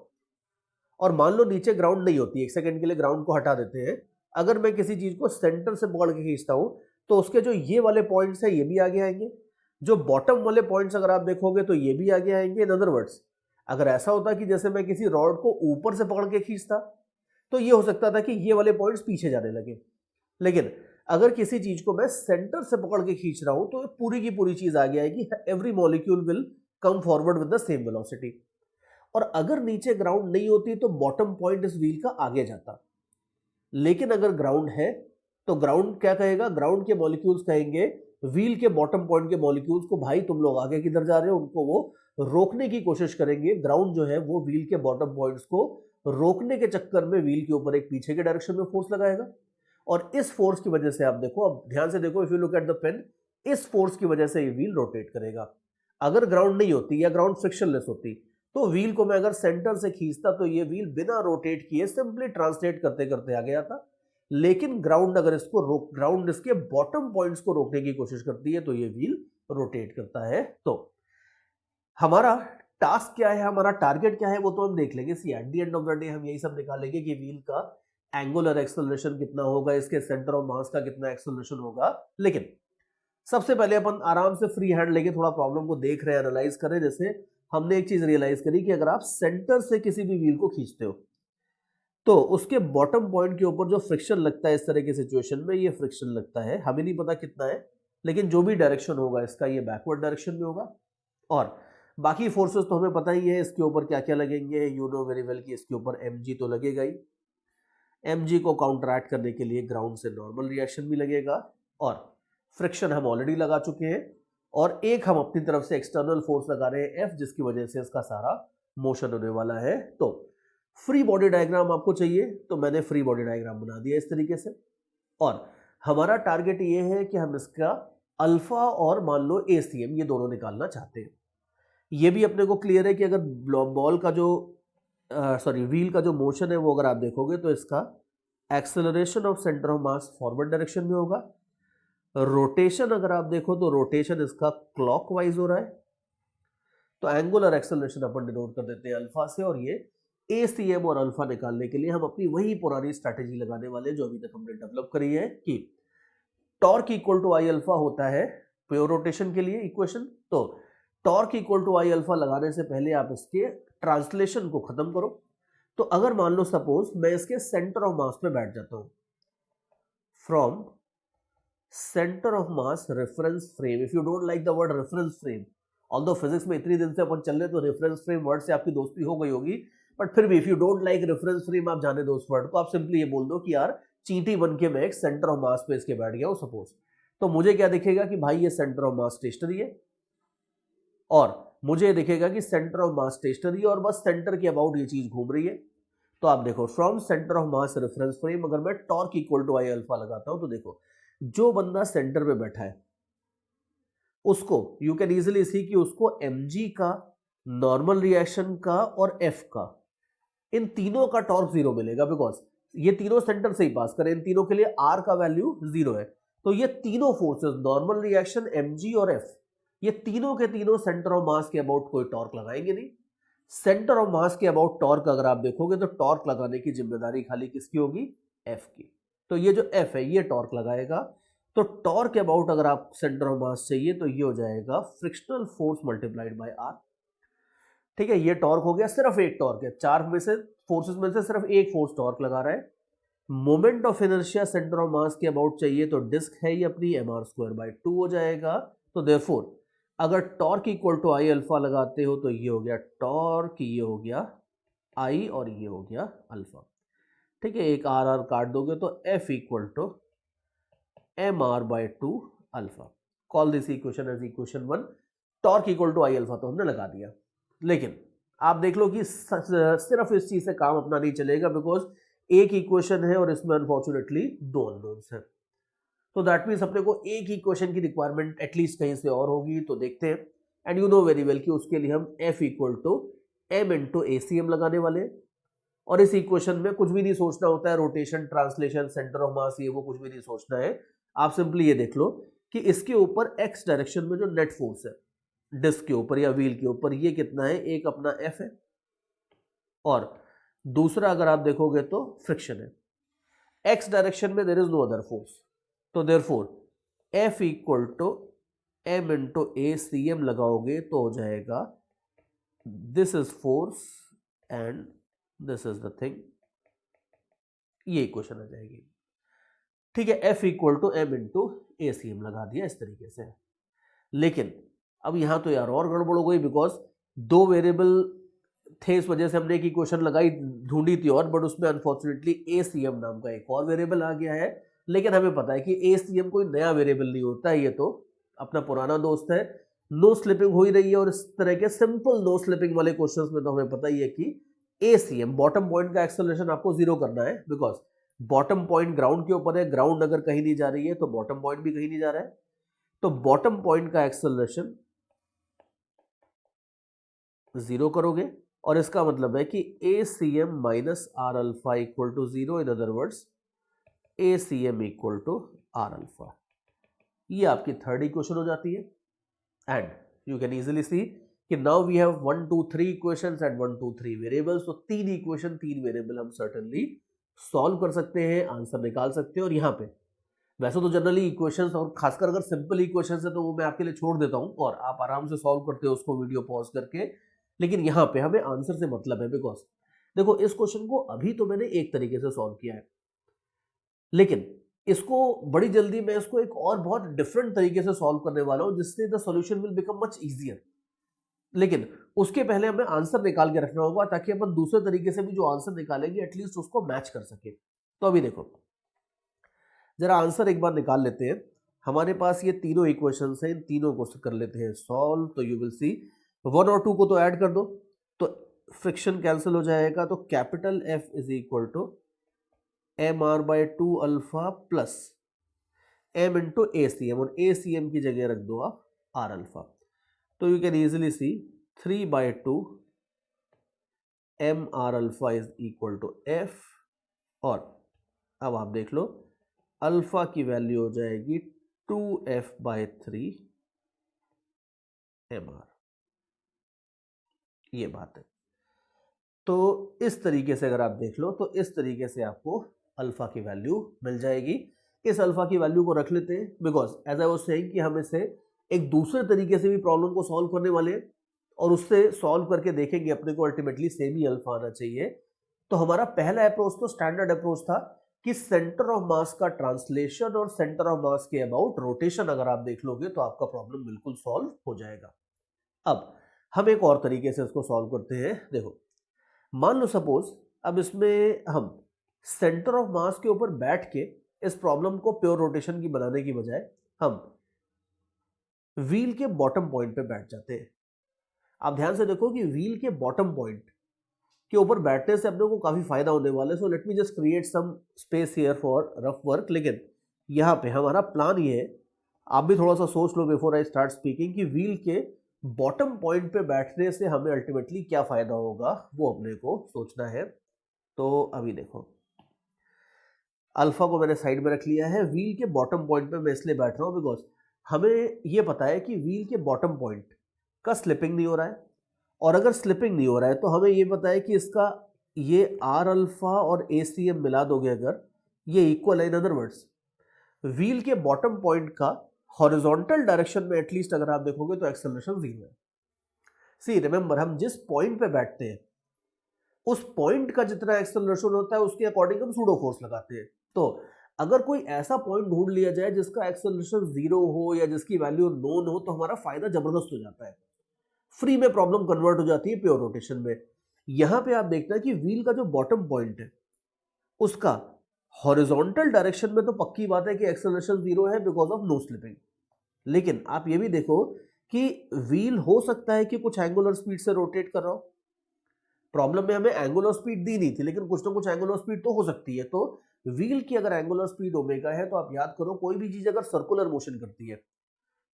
और मान लो नीचे ग्राउंड नहीं होती, एक सेकंड के लिए ग्राउंड को हटा देते हैं, अगर मैं किसी चीज को सेंटर से पकड़ के खींचता हूं तो उसके जो ये वाले पॉइंट्स है ये भी आगे आएंगे, जो बॉटम वाले पॉइंट्स अगर आप देखोगे तो ये भी आगे आएंगे। इन अदर वर्ड्स, अगर ऐसा होता कि जैसे मैं किसी रॉड को ऊपर से पकड़ के खींचता तो ये हो सकता था कि ये वाले पॉइंट्स पीछे जाने लगे, लेकिन अगर किसी चीज को मैं सेंटर से पकड़ के खींच रहा हूं तो पूरी की पूरी चीज आगे आएगी, every molecule will come forward with the same velocity. और अगर नीचे ग्राउंड नहीं होती तो बॉटम पॉइंट इस व्हील का आगे जाता, लेकिन अगर ग्राउंड है तो ग्राउंड क्या कहेगा, ग्राउंड के मॉलिक्यूल्स कहेंगे व्हील के बॉटम पॉइंट के मॉलिक्यूल्स को, भाई तुम लोग आगे किधर जा रहे हो, उनको वो रोकने की कोशिश करेंगे। ग्राउंड जो है वो व्हील के बॉटम पॉइंट्स को रोकने के चक्कर में व्हील के ऊपर एक पीछे के डायरेक्शन में फोर्स लगाएगा, और इस फोर्स की वजह से आप देखो, अब ध्यान से देखो, if you look at the pen, इस फोर्स की वजह से ये व्हील रोटेट करेगा। अगर ग्राउंड नहीं होती या ग्राउंड फ्रिक्शनलेस होती तो व्हील को मैं अगर सेंटर से खींचता तो ये व्हील बिना रोटेट किए सिंपली ट्रांसलेट करते करते आ गया था, लेकिन ग्राउंड अगर इसको ग्राउंड इसके बॉटम पॉइंट्स को रोकने की कोशिश करती है तो ये व्हील रोटेट करता है। तो हमारा टास्क क्या है, हमारा टारगेट क्या है, वो तो हम देख लेंगे। See at the end of the day हम यही सब निकालेंगे कि व्हील का एंगुलर एक्सेलरेशन कितना होगा, इसके सेंटर ऑफ मास का कितना एक्सेलरेशन होगा। लेकिन सबसे पहले अपन आराम से फ्री हैंड लेके थोड़ा प्रॉब्लम को देख रहे हैं, एनालाइज कर रहे हैं। जैसे हमने एक चीज रियलाइज करी कि अगर आप सेंटर से किसी भी व्हील को खींचते हो तो उसके बॉटम पॉइंट के ऊपर जो फ्रिक्शन लगता है इस तरह की सिचुएशन में, ये फ्रिक्शन लगता है, हमें नहीं पता कितना है, लेकिन जो भी डायरेक्शन होगा इसका ये बैकवर्ड डायरेक्शन में होगा। और बाकी फोर्सेस तो हमें पता ही है इसके ऊपर क्या क्या लगेंगे, यू नो वेरी वेल कि इसके ऊपर mg तो लगेगा ही। mg को काउंटरैक्ट करने के लिए ग्राउंड से नॉर्मल रिएक्शन भी लगेगा, और फ्रिक्शन हम ऑलरेडी लगा चुके हैं, और एक हम अपनी तरफ से एक्सटर्नल फोर्स लगा रहे हैं F, जिसकी वजह से इसका सारा मोशन होने वाला है। तो फ्री बॉडी डायग्राम आपको चाहिए, तो मैंने फ्री बॉडी डायग्राम बना दिया इस तरीके से। और हमारा टारगेट ये है कि हम इसका अल्फा और मान लो ACM ये दोनों निकालना चाहते हैं। ये भी अपने को क्लियर है कि अगर बॉल का जो व्हील का जो मोशन है वो अगर आप देखोगे तो इसका acceleration of centre of mass forward direction में होगा। रोटेशन अगर आप देखो तो रोटेशन इसका क्लॉकवाइज हो रहा है। तो एंगुलर एक्सेलरेशन अपन डिनोट कर देते हैं अल्फा से, और ये ACM और अल्फा निकालने के लिए हम अपनी वही पुरानी स्ट्रैटेजी लगाने वाले जो अभी तक हमने डेवलप करी है कि torque equal to I alpha होता है प्योर रोटेशन के लिए इक्वेशन। तो torque equal to I alpha लगाने से पहले आप इसके ट्रांसलेशन को खत्म करो। तो अगर मान लो सपोज मैं इसके सेंटर ऑफ मास पे बैठ जाता हूं, from centre of mass reference frame, if you don't like the word reference frame, although physics में इतनी दिन से अपन चल रहे तो रेफरेंस फ्रेम वर्ड से आपकी दोस्ती हो गई होगी, बट फिर भी if you don't like reference frame, आप जाने दो उस वर्ड को, आप सिंपली ये बोल दो कि यार चींटी बन के मैं एक सेंटर ऑफ मास पे इसके बैठ गया हूं सपोज। तो मुझे क्या दिखेगा कि भाई ये सेंटर ऑफ मास स्टेशनरी है, और मुझे दिखेगा कि सेंटर ऑफ मास स्टेशनरी है, और बस सेंटर के अबाउट ये चीज घूम रही है। तो आप देखो from centre of mass reference frame अगर मैं torque equal to I alpha लगाता हूं, तो देखो जो बंदा सेंटर पे बैठा है उसको यू कैन इजीली सी कि उसको mg का, नॉर्मल रिएक्शन का और f का, इन तीनों का टॉर्क जीरो मिलेगा, बिकॉज ये तीनों सेंटर से ही पास करें, इन तीनों के लिए r का वैल्यू जीरो है। तो ये तीनों फोर्सेस नॉर्मल रिएक्शन mg और f, ये तीनों के तीनों सेंटर ऑफ मास के अबाउट कोई टॉर्क लगाएंगे नहीं। सेंटर ऑफ मास के अबाउट टॉर्क अगर आप देखोगे तो टॉर्क लगाने की जिम्मेदारी खाली किसकी होगी, f की। तो ये जो f है ये टॉर्क लगाएगा। तो टॉर्क अबाउट अगर आप सेंटर ऑफ मास चाहिए तो ये हो जाएगा frictional force multiplied by r। ठीक है, ये टॉर्क हो गया, सिर्फ एक टॉर्क है, चार में से फोर्सेस में से सिर्फ एक फोर्स टॉर्क लगा रहा है। Moment of inertia centre of mass के अबाउट चाहिए तो डिस्क है ये अपनी mr²/2 हो जाएगा। तो देयरफॉर अगर torque equal to I alpha लगाते हो तो ये हो गया टॉर्क, ये हो गया आई, और ये हो गया अल्फा। ठीक है, एक आर आर काट दोगे तो F equal to mr/2 alpha. Call this equation as equation 1। Torque equal to I alpha तो हमने लगा दिया, लेकिन आप देख लो कि सिर्फ इस चीज से काम अपना नहीं चलेगा, बिकॉज एक इक्वेशन है और इसमें अनफॉर्चुनेटली दो अननोन्स है। तो दैट मीन्स अपने को एक इक्वेशन की रिक्वायरमेंट एटलीस्ट कहीं से और होगी, तो देखते हैं। And you know very well कि उसके लिए हम F equal to m into ACM लगाने वाले हैं। और इस इक्वेशन में कुछ भी नहीं सोचना होता है, रोटेशन, ट्रांसलेशन, सेंटर ऑफ मास, ये वो कुछ भी नहीं सोचना है। आप सिंपली ये देख लो कि इसके ऊपर x डायरेक्शन में जो नेट फोर्स है डिस्क के ऊपर या व्हील के ऊपर, ये कितना है, एक अपना F है, और दूसरा अगर आप देखोगे तो फ्रिक्शन है। x डायरेक्शन में there is no other force, तो therefore F equal to m into ACM लगाओगे तो हो जाएगा this is force and this is the thing, ये इक्वेशन आ जाएगी। ठीक है, F equal to m into ACM लगा दिया इस तरीके से। लेकिन अब यहां तो यार और गड़बड़ हो गई, बिकॉज दो वेरिएबल थे, इस वजह से हमने एक इक्वेशन लगाई, ढूंढी थी और, बट उसमें अनफॉर्चुनेटली ACM नाम का एक और वेरिएबल आ गया है। लेकिन हमें पता है कि ACM कोई नया वेरिएबल नहीं होता है, ये तो अपना पुराना दोस्त है। नो स्लिपिंग हो ही रही है, और इस तरह के सिंपल नो स्लिपिंग वाले क्वेश्चंस में तो हमें पता ही है कि ACM बॉटम पॉइंट का एक्सेलरेशन आपको जीरो करना है, बिकॉज बॉटम पॉइंट ग्राउंड के ऊपर है, ग्राउंड अगर कहीं नहीं जा रही है तो बॉटम पॉइंट भी कहीं नहीं जा रहा है। तो बॉटम पॉइंट का एक्सेलरेशन जीरो करोगे, और इसका मतलब है कि ACM minus are alpha equal to zero, in other words ACM equal to r alpha. ये आपकी थर्ड इक्वेशन हो जाती है। And you can easily see कि now we have 1 2 3 equations and 1 2 3 variables, तो 3 इक्वेशन 3 वेरिएबल हम सर्टेनली सॉल्व कर सकते हैं, आंसर निकाल सकते हैं। और यहाँ पे वैसे तो जनरली इक्वेशंस और खासकर अगर सिंपल इक्वेशंस है तो वो मैं आपके लिए छोड़ देता हूँ और आप आराम से सॉल्व करते हो उसको वीडियो पॉज करके, लेकिन यहाँ पे हमें आंसर से मतलब है। बिकॉज देखो इस क्वेश्चन को अभी तो मैंने एक तरीके से सॉल्व किया है, लेकिन इसको बड़ी जल्दी मैं इसको एक और बहुत डिफरेंट तरीके से सॉल्व करने वाला हूं जिससे the solution will become much easier. लेकिन उसके पहले हमें आंसर निकाल के रखना होगा ताकि अपन दूसरे तरीके से भी जो आंसर निकालेंगे एटलीस्ट उसको मैच कर सके। तो अभी देखो जरा आंसर एक बार निकाल लेते हैं। हमारे पास ये तीनों इक्वेशंस हैं, इन तीनों को कर लेते हैं सॉल्व। तो यू विल सी 1 और 2 को तो ऐड कर दो तो फ्रिक्शन कैंसिल हो जाएगा, तो capital F is equal to mr/2 alpha plus m into ACM, और ACM की जगह रख दो आप r अल्फा। तो you can easily see 3/2 mr alpha is equal to F, और अब आप देख लो अल्फा की वैल्यू हो जाएगी 2F/3 mr। ये बात है। तो इस तरीके से अगर आप देख लो तो इस तरीके से आपको अल्फा की वैल्यू मिल जाएगी। इस अल्फा की वैल्यू को रख लेते हैं because as I was saying कि हम इसे एक दूसरे तरीके से भी प्रॉब्लम को सॉल्व करने वाले हैं और उससे सॉल्व करके देखेंगे अपने को अल्टीमेटली सेम ही अल्फा आना चाहिए। तो हमारा पहला अप्रोच तो स्टैंडर्ड अप्रोच था कि सेंटर ऑफ मास का ट्रांसलेशन और सेंटर ऑफ मास के अबाउट रोटेशन अगर आप देख लोगे तो आपका प्रॉब्लम बिल्कुल सॉल्व हो जाएगा। अब हम एक और तरीके से इसको सॉल्व करते हैं। देखो मान लो सपोज अब इसमें हम सेंटर ऑफ मास के ऊपर बैठ के इस प्रॉब्लम को प्योर रोटेशन की बनाने की बजाय हम व्हील के बॉटम पॉइंट पे बैठ जाते हैं। आप ध्यान से देखो कि व्हील के बॉटम पॉइंट के ऊपर बैठने से अपने को काफी फायदा होने वाला है। So let me just create some space here for rough work. लेकिन यहाँ पे हमारा प्लान ये है, आप भी थोड़ा सा सोच लो बिफोर आई स्टार्ट स्पीकिंग, कि व्हील के बॉटम पॉइंट पे बैठने से हमें अल्टीमेटली क्या फायदा होगा वो अपने को सोचना है। तो अभी देखो अल्फा को मैंने साइड में रख लिया है, व्हील के बॉटम पॉइंट पे मैं इसलिए बैठ रहा हूँ बिकॉज हमें ये पता है कि व्हील के बॉटम पॉइंट का स्लिपिंग नहीं हो रहा है, और अगर स्लिपिंग नहीं हो रहा है तो हमें ये पता है कि इसका ये आर अल्फा और ACM मिला दोगे अगर ये इक्वल है। इन अदर वर्ड्स व्हील के बॉटम पॉइंट का हॉरिजॉन्टल डायरेक्शन में एटलीस्ट अगर आप देखोगे तो एक्सेलरेशन 0 है। सी रिमेंबर हम जिस पॉइंट पे बैठते हैं उस पॉइंट का जितना एक्सेलरेशन होता है उसके अकॉर्डिंग हम सूडो फोर्स लगाते हैं। तो अगर कोई ऐसा पॉइंट ढूंढ लिया जाए जिसका एक्सेलरेशन 0 हो या जिसकी वैल्यू नोन हो तो हमारा फायदा जबरदस्त हो जाता है, फ्री में प्रॉब्लम कन्वर्ट हो जाती है प्योर रोटेशन में। यहां पे आप देखना कि व्हील का जो बॉटम पॉइंट है उसका हॉरिजॉन्टल डायरेक्शन में तो पक्की बात है कि एक्सेलरेशन 0 है बिकॉज ऑफ नो स्लिपिंग। लेकिन आप ये भी देखो कि व्हील हो सकता है कि कुछ एंगुलर स्पीड से रोटेट कर रहा हो। प्रॉब्लम में हमें एंगुलर स्पीड दी नहीं थी लेकिन कुछ ना कुछ एंगुलर स्पीड तो हो सकती है। तो व्हील की अगर एंगुलर स्पीड ओमेगा है तो आप याद करो कोई भी चीज अगर सर्कुलर मोशन करती है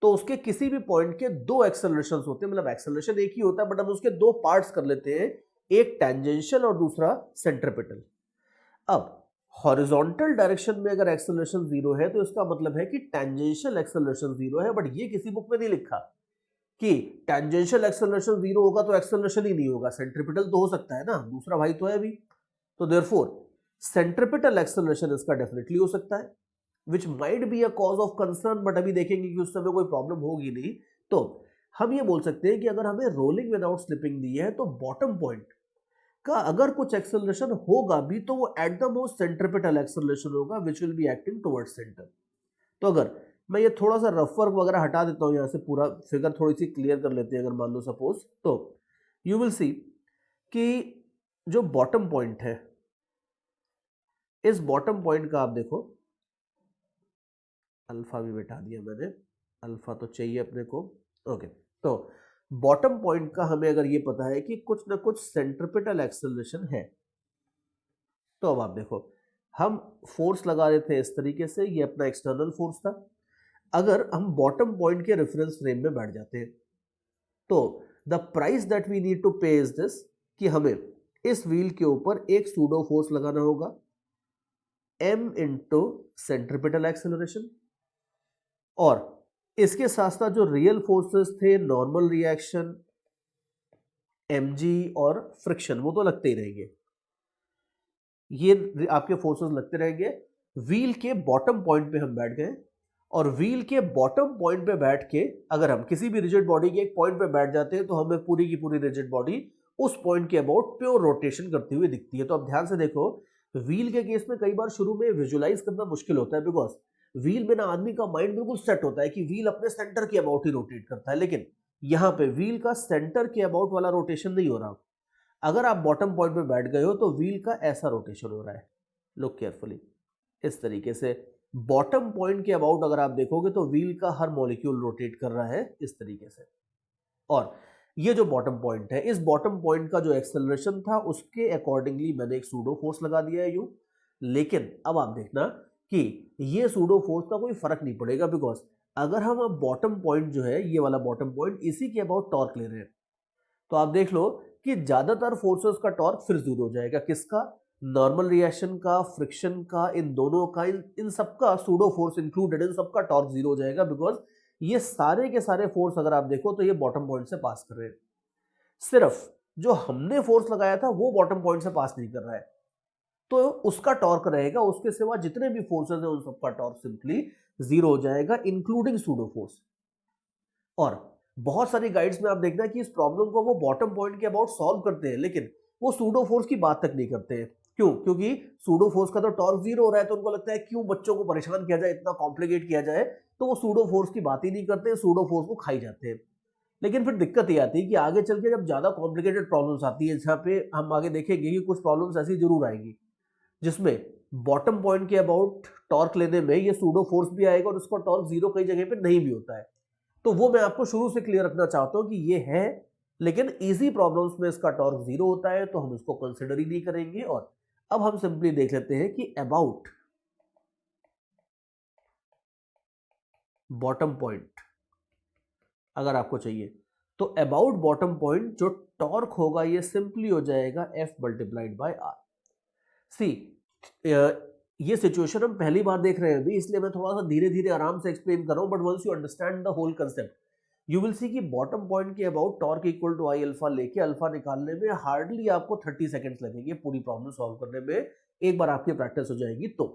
तो उसके किसी भी पॉइंट के दो एक्सेलरेशंस होते हैं, मतलब एक्सेलरेशन एक ही होता है बट हम उसके दो पार्ट्स कर लेते हैं, एक टेंजेंशियल और दूसरा सेंट्रिपिटल। अब हॉरिजॉन्टल डायरेक्शन में अगर एक्सेलरेशन 0 है तो इसका मतलब है कि टेंजेंशियल एक्सेलरेशन 0 है, बट ये किसी बुक में नहीं लिखा कि टेंजेंशियल एक्सेलरेशन 0 होगा तो एक्सेलरेशन ही नहीं होगा। सेंट्रिपिटल तो हो सकता है ना, दूसरा भाई तो है अभी। तो देयरफॉर सेंट्रिपिटल एक्सेलरेशन इसका डेफिनेटली हो सकता है which might be a cause of concern, but अभी देखेंगे कि उस समय कोई प्रॉब्लम होगी नहीं। तो हम ये बोल सकते हैं कि अगर हमें रोलिंग विदाउट स्लिपिंग दी है तो बॉटम पॉइंट का अगर कुछ एक्सेलरेशन होगा भी तो वो at the most centripetal acceleration होगा which will be acting towards centre. तो अगर मैं ये थोड़ा सा रफ वर्क वगैरह हटा देता हूँ, यहाँ से पूरा फिगर थोड़ी सी क्लियर कर लेते हैं अगर मान लो सपोज, तो यू विल सी कि जो बॉटम पॉइंट है इस बॉटम पॉइंट का आप देखो, अल्फा भी बैठा दिया मैंने, अल्फा तो चाहिए अपने को। ओके, तो बॉटम पॉइंट का हमें अगर ये पता है कि कुछ ना कुछ सेंट्रिपिटल एक्सेलरेशन है, तो अब आप देखो हम फोर्स लगा रहे थे इस तरीके से, ये अपना एक्सटर्नल फोर्स था। अगर हम बॉटम पॉइंट के रेफरेंस फ्रेम में बैठ जाते हैं तो the price that we need to pay is this, कि हमें इस व्हील के ऊपर एक सूडो फोर्स लगाना होगा m इंटू सेंट्रिपिटल एक्सेलरेशन, और इसके साथ साथ जो रियल फोर्सेस थे, नॉर्मल रिएक्शन, mg और फ्रिक्शन वो तो लगते ही रहेंगे, ये आपके फोर्सेस लगते रहेंगे। व्हील के बॉटम पॉइंट पे हम बैठ गए और व्हील के बॉटम पॉइंट पे बैठ के अगर हम किसी भी रिजिड बॉडी के एक पॉइंट पे बैठ जाते हैं तो हमें पूरी की पूरी रिजिड बॉडी उस पॉइंट के अबाउट प्योर रोटेशन करती हुई दिखती है। तो अब ध्यान से देखो, व्हील के केस में कई बार शुरू में विजुलाइज करना मुश्किल होता है, बिकॉज व्हील में ना आदमी का माइंड बिल्कुल सेट होता है कि व्हील अपने सेंटर के अबाउट ही रोटेट करता है, लेकिन यहाँ पे व्हील का सेंटर के अबाउट वाला रोटेशन नहीं हो रहा। अगर आप बॉटम पॉइंट पे बैठ गए हो तो व्हील का ऐसा रोटेशन हो रहा है, लुक केयरफुली, इस तरीके से। बॉटम पॉइंट के अबाउट अगर आप देखोगे तो व्हील का हर मॉलिक्यूल रोटेट कर रहा है इस तरीके से। और ये जो बॉटम पॉइंट है, इस बॉटम पॉइंट का जो एक्सेलरेशन था उसके अकॉर्डिंगली मैंने एक सूडो फोर्स लगा दिया है यूं। लेकिन अब आप देखना कि ये सूडो फोर्स का कोई फर्क नहीं पड़ेगा, बिकॉज अगर हम अब बॉटम पॉइंट जो है, ये वाला बॉटम पॉइंट, इसी के अबाउट टॉर्क ले रहे हैं तो आप देख लो कि ज्यादातर फोर्सेस का टॉर्क फिर जीरो हो जाएगा। किसका? नॉर्मल रिएक्शन का, फ्रिक्शन का, इन दोनों का, इन सबका, सूडो फोर्स इंक्लूडेड, इन सबका टॉर्क जीरो हो जाएगा, बिकॉज ये सारे के सारे फोर्स अगर आप देखो तो ये बॉटम पॉइंट से पास कर रहे हैं। सिर्फ जो हमने फोर्स लगाया था वो बॉटम पॉइंट से पास नहीं कर रहा है, तो उसका टॉर्क रहेगा। उसके सिवा जितने भी फोर्सेस हैं उन सबका टॉर्क सिंपली जीरो हो जाएगा, इंक्लूडिंग सूडो फोर्स। और बहुत सारी गाइड्स में आप देखना कि इस प्रॉब्लम को वो बॉटम पॉइंट के अबाउट सॉल्व करते हैं, लेकिन वो सूडो फोर्स की बात तक नहीं करते हैं। क्यों? क्योंकि सूडो फोर्स का तो टॉर्क जीरो हो रहा है, तो उनको लगता है क्यों बच्चों को परेशान किया जाए, इतना कॉम्प्लिकेट किया जाए, तो वो सूडो फोर्स की बात ही नहीं करते, सूडो फोर्स को खाई जाते हैं। लेकिन फिर दिक्कत ये आती है कि आगे चल के जब ज्यादा कॉम्प्लिकेटेड प्रॉब्लम्स आती है, जहाँ पे हम आगे देखेंगे कि कुछ प्रॉब्लम्स ऐसी जरूर आएंगी जिसमें बॉटम पॉइंट के अबाउट टॉर्क लेने में ये सूडो फोर्स भी आएगा और उसका टॉर्क जीरो कई जगह पे नहीं भी होता है। तो वो मैं आपको शुरू से क्लियर रखना चाहता हूं कि ये है, लेकिन इजी प्रॉब्लम्स में इसका टॉर्क जीरो होता है तो हम इसको कंसिडर ही नहीं करेंगे। और अब हम सिंपली देख लेते हैं कि अबाउट बॉटम पॉइंट अगर आपको चाहिए तो अबाउट बॉटम पॉइंट जो टॉर्क होगा ये सिंपली हो जाएगा F मल्टीप्लाइड बाय R। सी ये सिचुएशन हम पहली बार देख रहे हैं अभी, इसलिए मैं थोड़ा सा धीरे धीरे आराम से एक्सप्लेन कर रहा हूं, but once you understand the whole concept you will see कि बॉटम पॉइंट के about torque equal to I alpha लेके अल्फा निकालने में हार्डली आपको 30 सेकंड्स लगेंगे पूरी प्रॉब्लम सॉल्व करने में, एक बार आपकी प्रैक्टिस हो जाएगी तो।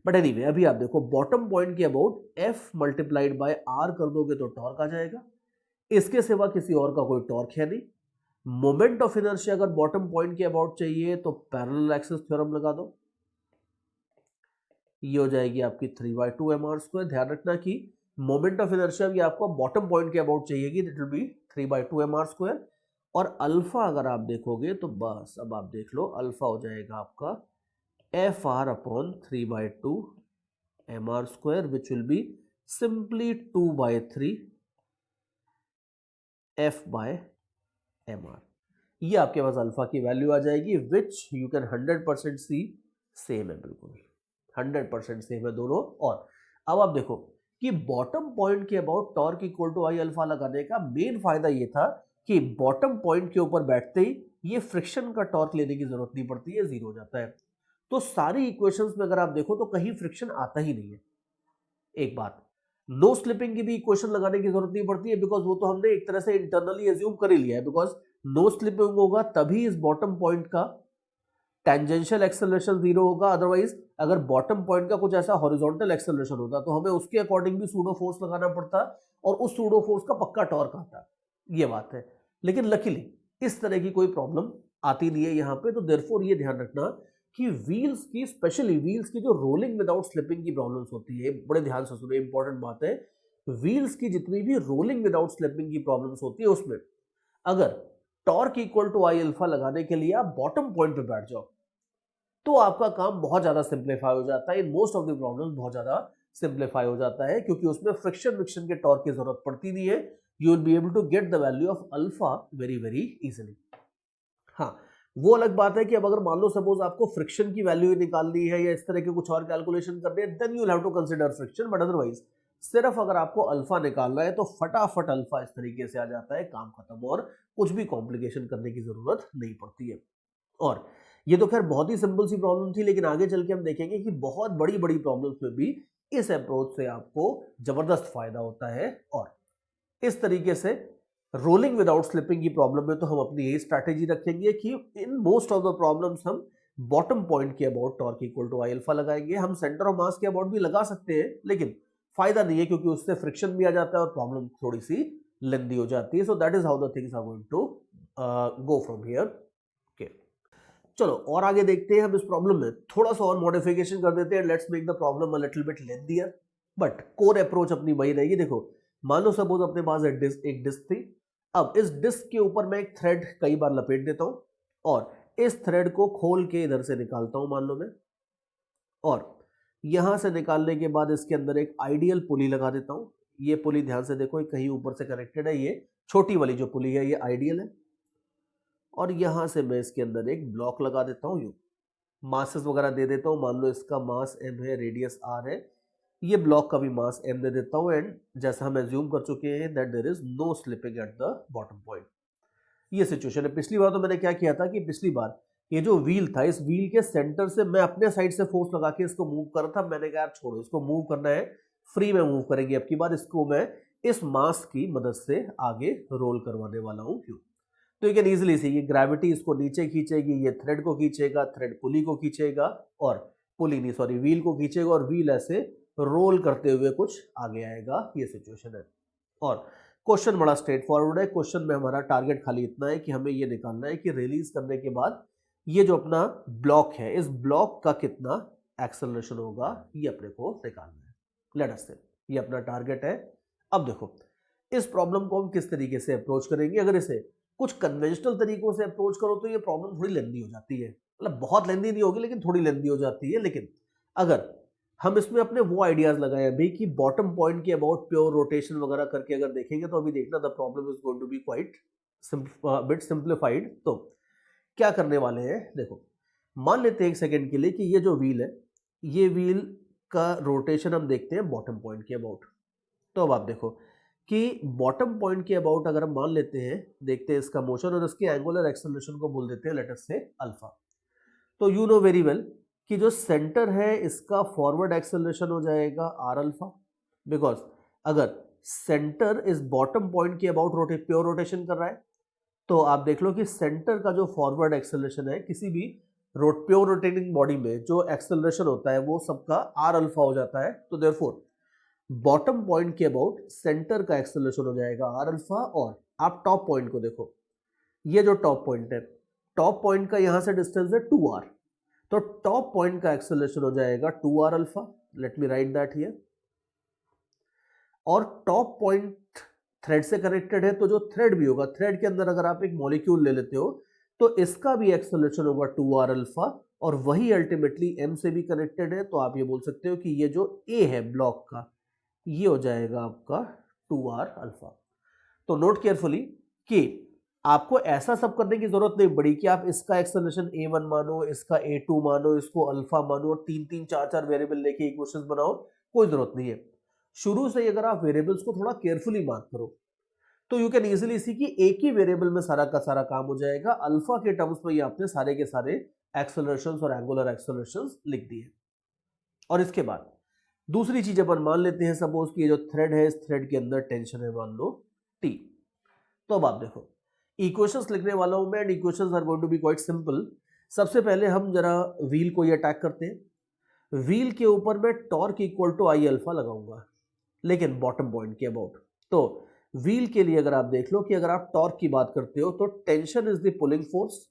बट एनीवे अभी आप देखो, बॉटम पॉइंट के about F multiplied bye R कर दोगे तो टॉर्क आ जाएगा, इसके सिवा किसी और का कोई टॉर्क है नहीं। मोमेंट ऑफ इनर्शिया अगर बॉटम पॉइंट के अबाउट चाहिए तो पैरेलल एक्सिस थ्योरम लगा दो, ये हो जाएगी आपकी 3/2 mr²। ध्यान रखना कि मोमेंट ऑफ इनर्शिया भी आपको बॉटम पॉइंट के अबाउट चाहिएगी, दैट विल बी 3/2 mr²। और अल्फा अगर आप देखोगे तो बस अब आप देख लो, अल्फा हो जाएगा आपका FR upon 3/2 mr² which will be simply 2/3 F/mr। ये आपके पास अल्फा की वैल्यू आ जाएगी, which you can 100% see same है, बिल्कुल 100% सेम है दोनों। और अब आप देखो कि बॉटम पॉइंट के about torque equal to I alpha लगाने का मेन फायदा ये था कि बॉटम पॉइंट के ऊपर बैठते ही ये फ्रिक्शन का टॉर्क लेने की जरूरत नहीं पड़ती है, जीरो हो जाता है। तो सारी इक्वेशंस में अगर आप देखो तो कहीं फ्रिक्शन आता ही नहीं है। एक बात, नो स्लिपिंग की भी इक्वेशन लगाने की जरूरत नहीं पड़ती है, बिकॉज वो तो हमने एक तरह से इंटरनली एज्यूम कर ही लिया है, बिकॉज नो स्लिपिंग होगा तभी इस बॉटम पॉइंट का टेंजेंशियल एक्सेलरेशन जीरो होगा। अदरवाइज अगर बॉटम पॉइंट का कुछ ऐसा हॉरिजॉन्टल एक्सेलरेशन होता तो हमें उसके अकॉर्डिंग भी सूडो फोर्स लगाना पड़ता और उस सूडो फोर्स का पक्का टॉर्क आता, ये बात है। लेकिन लकीली इस तरह की कोई प्रॉब्लम आती नहीं है यहाँ पे। तो देयरफॉर ये ध्यान रखना कि व्हील्स की, स्पेशली व्हील्स की जो रोलिंग विदाउट स्लिपिंग की प्रॉब्लम्स होती है, बड़े ध्यान से सुनो, इंपॉर्टेंट बात है, व्हील्स की जितनी भी रोलिंग विदाउट स्लिपिंग की प्रॉब्लम्स होती है उसमें अगर torque equal to I alpha लगाने के लिए आप बॉटम पॉइंट पे बैठ जाओ तो आपका काम बहुत ज्यादा सिंप्लीफाई हो जाता है। इन मोस्ट ऑफ द प्रॉब्लम्स बहुत ज्यादा सिंप्लीफाई हो जाता है, क्योंकि उसमें फ्रिक्शन के टॉर्क की जरूरत पड़ती नहीं है। You will be able to get the value of alpha very very easily. हाँ, वो अलग बात है कि अब अगर मान लो सपोज आपको फ्रिक्शन की वैल्यू निकालनी है या इस तरह के कुछ और कैलकुलेशन करनी है, then you will have to consider friction. But otherwise सिर्फ अगर आपको अल्फा निकालना है तो फटाफट अल्फा इस तरीके से आ जाता है, काम खत्म, और कुछ भी कॉम्प्लिकेशन करने की जरूरत नहीं पड़ती है। और ये तो खैर बहुत ही सिंपल सी प्रॉब्लम थी, लेकिन आगे चल के हम देखेंगे कि बहुत बड़ी बड़ी प्रॉब्लम्स में भी इस अप्रोच से आपको जबरदस्त फायदा होता है। और इस तरीके से रोलिंग विदाउट स्लिपिंग की प्रॉब्लम में तो हम अपनी यही स्ट्रैटेजी रखेंगे कि in most of the problems हम बॉटम पॉइंट के about torque equal to I alpha लगाएंगे। हम सेंटर ऑफ मास के अबाउट भी लगा सकते हैं, लेकिन फायदा नहीं है क्योंकि उससे फ्रिक्शन भी आ जाता है और प्रॉब्लम थोड़ी सी लेंदी हो जाती है। So that is how the things are going to go from here. Okay, चलो और आगे देखते हैं। हम इस प्रॉब्लम में थोड़ा सा और मॉडिफिकेशन कर देते हैं। Let's make the problem a little bit lengthier, but core approach अपनी वही रहेगी। देखो, मान लो सपोज अपने पास एक डिस्क थी। अब इस डिस्क के ऊपर मैं एक थ्रेड कई बार लपेट देता हूं और इस थ्रेड को खोल के इधर से निकालता हूं, मान लो मैं, और यहां से निकालने के बाद इसके अंदर एक आइडियल पुली लगा देता हूं। ये पुली ध्यान से देखो, कहीं ऊपर से कनेक्टेड है। ये छोटी वाली जो पुली है ये आइडियल है, और यहां से मैं इसके अंदर एक ब्लॉक लगा देता हूं। यू मासेस वगैरह दे देता हूं, मान लो इसका मास m है, रेडियस r है, ये ब्लॉक का भी मास m दे देता हूं। एंड जैसा हम एज्यूम कर चुके हैं that there is no slipping at the bottom point. ये सिचुएशन है। पिछली बार तो मैंने क्या किया था कि पिछली बार ये जो व्हील था, इस व्हील के सेंटर से मैं अपने साइड से फोर्स लगा के इसको मूव कर रहा था। मैंने कहा यार छोड़ो, इसको मूव करना है, फ्री में मूव करेंगे। अब की बार इसको मैं इस मास की मदद से आगे रोल करवाने वाला हूं। क्यों? तो यू कैन इजिली सी, ये ग्रेविटी इसको नीचे खींचेगी, ये थ्रेड को खींचेगा, थ्रेड पुली को खींचेगा, और पुली नहीं सॉरी व्हील को खींचेगा, और व्हील ऐसे रोल करते हुए कुछ आगे आएगा। ये सिचुएशन है। और क्वेश्चन बड़ा स्ट्रेट फॉरवर्ड है। क्वेश्चन में हमारा टारगेट खाली इतना है कि हमें ये निकालना है कि रिलीज करने के बाद ये जो अपना ब्लॉक है, इस ब्लॉक का कितना एक्सेलरेशन होगा, ये अपने को निकालना है। लेट अस से ये अपना टारगेट है। अब देखो, इस प्रॉब्लम को हम किस तरीके से अप्रोच करेंगे। अगर इसे कुछ कन्वेंशनल तरीकों से अप्रोच करो तो ये प्रॉब्लम थोड़ी लेंदी हो जाती है। मतलब बहुत लेंदी नहीं होगी, लेकिन थोड़ी लेंदी हो जाती है। लेकिन अगर हम इसमें अपने वो आइडियाज लगाए अभी कि बॉटम पॉइंट के अबाउट प्योर रोटेशन वगैरह करके अगर देखेंगे, तो अभी देखना the problem is going to be quite bit simplified. तो क्या करने वाले हैं, देखो, मान लेते हैं एक सेकंड के लिए कि ये जो व्हील है, ये व्हील का रोटेशन हम देखते हैं बॉटम पॉइंट के अबाउट। तो अब आप देखो कि बॉटम पॉइंट के अबाउट अगर हम मान लेते हैं, देखते हैं इसका मोशन, और इसके एंगुलर एक्सेलरेशन को बोल देते हैं लेट अस से अल्फा। तो यू नो वेरी वेल कि जो सेंटर है इसका फॉरवर्ड एक्सेलरेशन हो जाएगा आर अल्फा, बिकॉज अगर सेंटर इस बॉटम पॉइंट के अबाउट प्योर रोटेशन कर रहा है, तो आप देख लो कि सेंटर का जो फॉरवर्ड एक्सेलरेशन है किसी भी प्योर रोटेटिंग बॉडी में जो एक्सेलरेशन होता है वो सबका आर अल्फा हो जाता है। तो देयरफॉर बॉटम पॉइंट के अबाउट सेंटर का एक्सेलरेशन हो जाएगा आर अल्फा। और आप टॉप पॉइंट को देखो, ये जो टॉप पॉइंट है, टॉप पॉइंट का यहां से डिस्टेंस है 2r, तो टॉप पॉइंट का एक्सेलरेशन हो जाएगा 2r alpha. Late me right that here. और टॉप पॉइंट थ्रेड से कनेक्टेड है, तो जो थ्रेड भी होगा, थ्रेड के अंदर अगर आप एक मॉलिक्यूल ले लेते हो तो इसका भी एक्सेलरेशन होगा 2r अल्फा, और वही अल्टीमेटली m से भी कनेक्टेड है। तो आप ये बोल सकते हो कि ये जो a है ब्लॉक का, ये हो जाएगा आपका 2r अल्फा। तो नोट केयरफुली कि आपको ऐसा सब करने की जरूरत नहीं पड़ी कि आप इसका एक्सेलरेशन a1 मानो, इसका a2 मानो, इसको अल्फा मानो, और 3-3 4-4 वेरिएबल लेके इक्वेशंस बनाओ। कोई जरूरत नहीं है। शुरू से ही अगर आप वेरिएबल्स को थोड़ा केयरफुली मार्क करो तो यू कैन इजीली सी कि एक ही वेरिएबल में सारा का सारा काम हो जाएगा। अल्फा के टर्म्स में ये आपने सारे के सारे एक्सेलरेशंस और एंगुलर एक्सेलरेशंस लिख दिए। और इसके बाद दूसरी चीज अपन मान लेते हैं, सपोज कि ये जो थ्रेड है, इस थ्रेड के अंदर टेंशन है मान लो T। तो अब आप देखो, इक्वेशंस लिखने वाला हूं मैं, and equations are going to be quite simple. सबसे पहले हम जरा व्हील को ये अटैक करते हैं। व्हील के ऊपर मैं torque equal to I alpha लगाऊंगा, लेकिन बॉटम पॉइंट के अबाउट। तो व्हील के लिए अगर आप देख लो कि अगर आप टॉर्क की बात करते हो तो tension is the pulling force.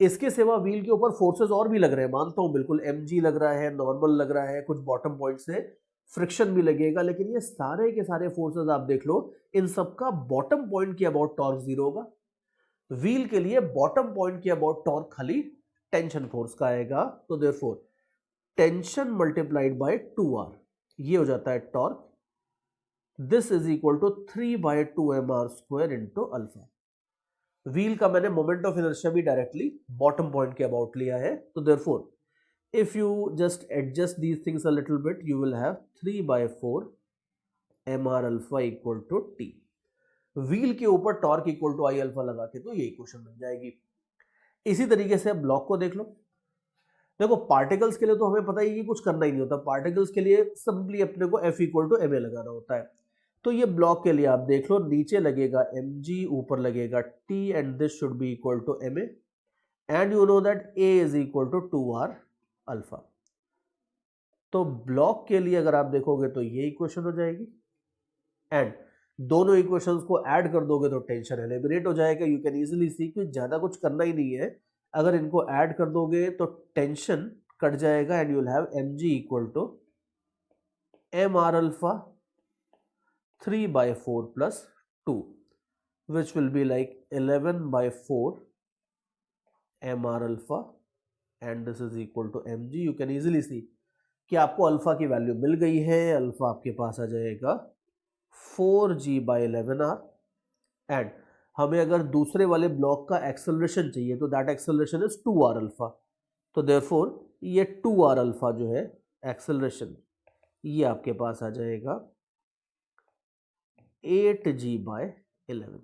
इसके सिवा व्हील के ऊपर फोर्सेस और भी लग रहे हैं, मानता हूं बिल्कुल, mg लग रहा है, नॉर्मल लग रहा है, कुछ बॉटम पॉइंट से फ्रिक्शन भी लगेगा, लेकिन ये सारे के सारे फोर्सेस आप देख लो, इन सबका बॉटम पॉइंट के अबाउट टॉर्क जीरो होगा। व्हील के लिए बॉटम पॉइंट के अबाउट टॉर्क खाली टेंशन फोर्स का आएगा। तो therefore tension multiplied by 2r, ये हो जाता है torque. This is equal to 3/2mr² into alpha. Wheel का मैंने मोमेंट ऑफ इनर्शिया भी डायरेक्टली बॉटम पॉइंट के अबाउट लिया है। तो therefore if you just adjust these things a little bit, you will have 3/4mr alpha equal to t। Wheel के ऊपर torque equal to I alpha लगा के तो ये इक्वेशन बन जाएगी। इसी तरीके से ब्लॉक को देख लो। देखो, पार्टिकल्स के लिए तो हमें पता ही कि कुछ करना ही नहीं होता। पार्टिकल्स के लिए सिंपली अपने को F इक्वल टू ma लगाना होता है। तो ये ब्लॉक के लिए आप देख लो, नीचे लगेगा mg, ऊपर लगेगा t, and this should be equal to ma, and you know that a is equal to 2r alpha. तो ब्लॉक के लिए अगर आप देखोगे तो ये इक्वेशन हो जाएगी, एंड दोनों इक्वेशंस को ऐड कर दोगे तो टेंशन एलिमिनेट हो जाएगा। यू कैन इजीली सी कि ज्यादा कुछ करना ही नहीं है, अगर इनको ऐड कर दोगे तो टेंशन कट जाएगा, and you will have mg equal to mr alpha 3/4 plus 2, which will be like 11/4 mr alpha, and this is equal to mg. You can easily see कि आपको अल्फा की वैल्यू मिल गई है। Alpha आपके पास आ जाएगा 4g/11r, and हमें अगर दूसरे वाले ब्लॉक का एक्सेलरेशन चाहिए तो that acceleration is 2r alpha. तो देयरफॉर ये 2r अल्फा जो है एक्सेलरेशन, ये आपके पास आ जाएगा 8g/11।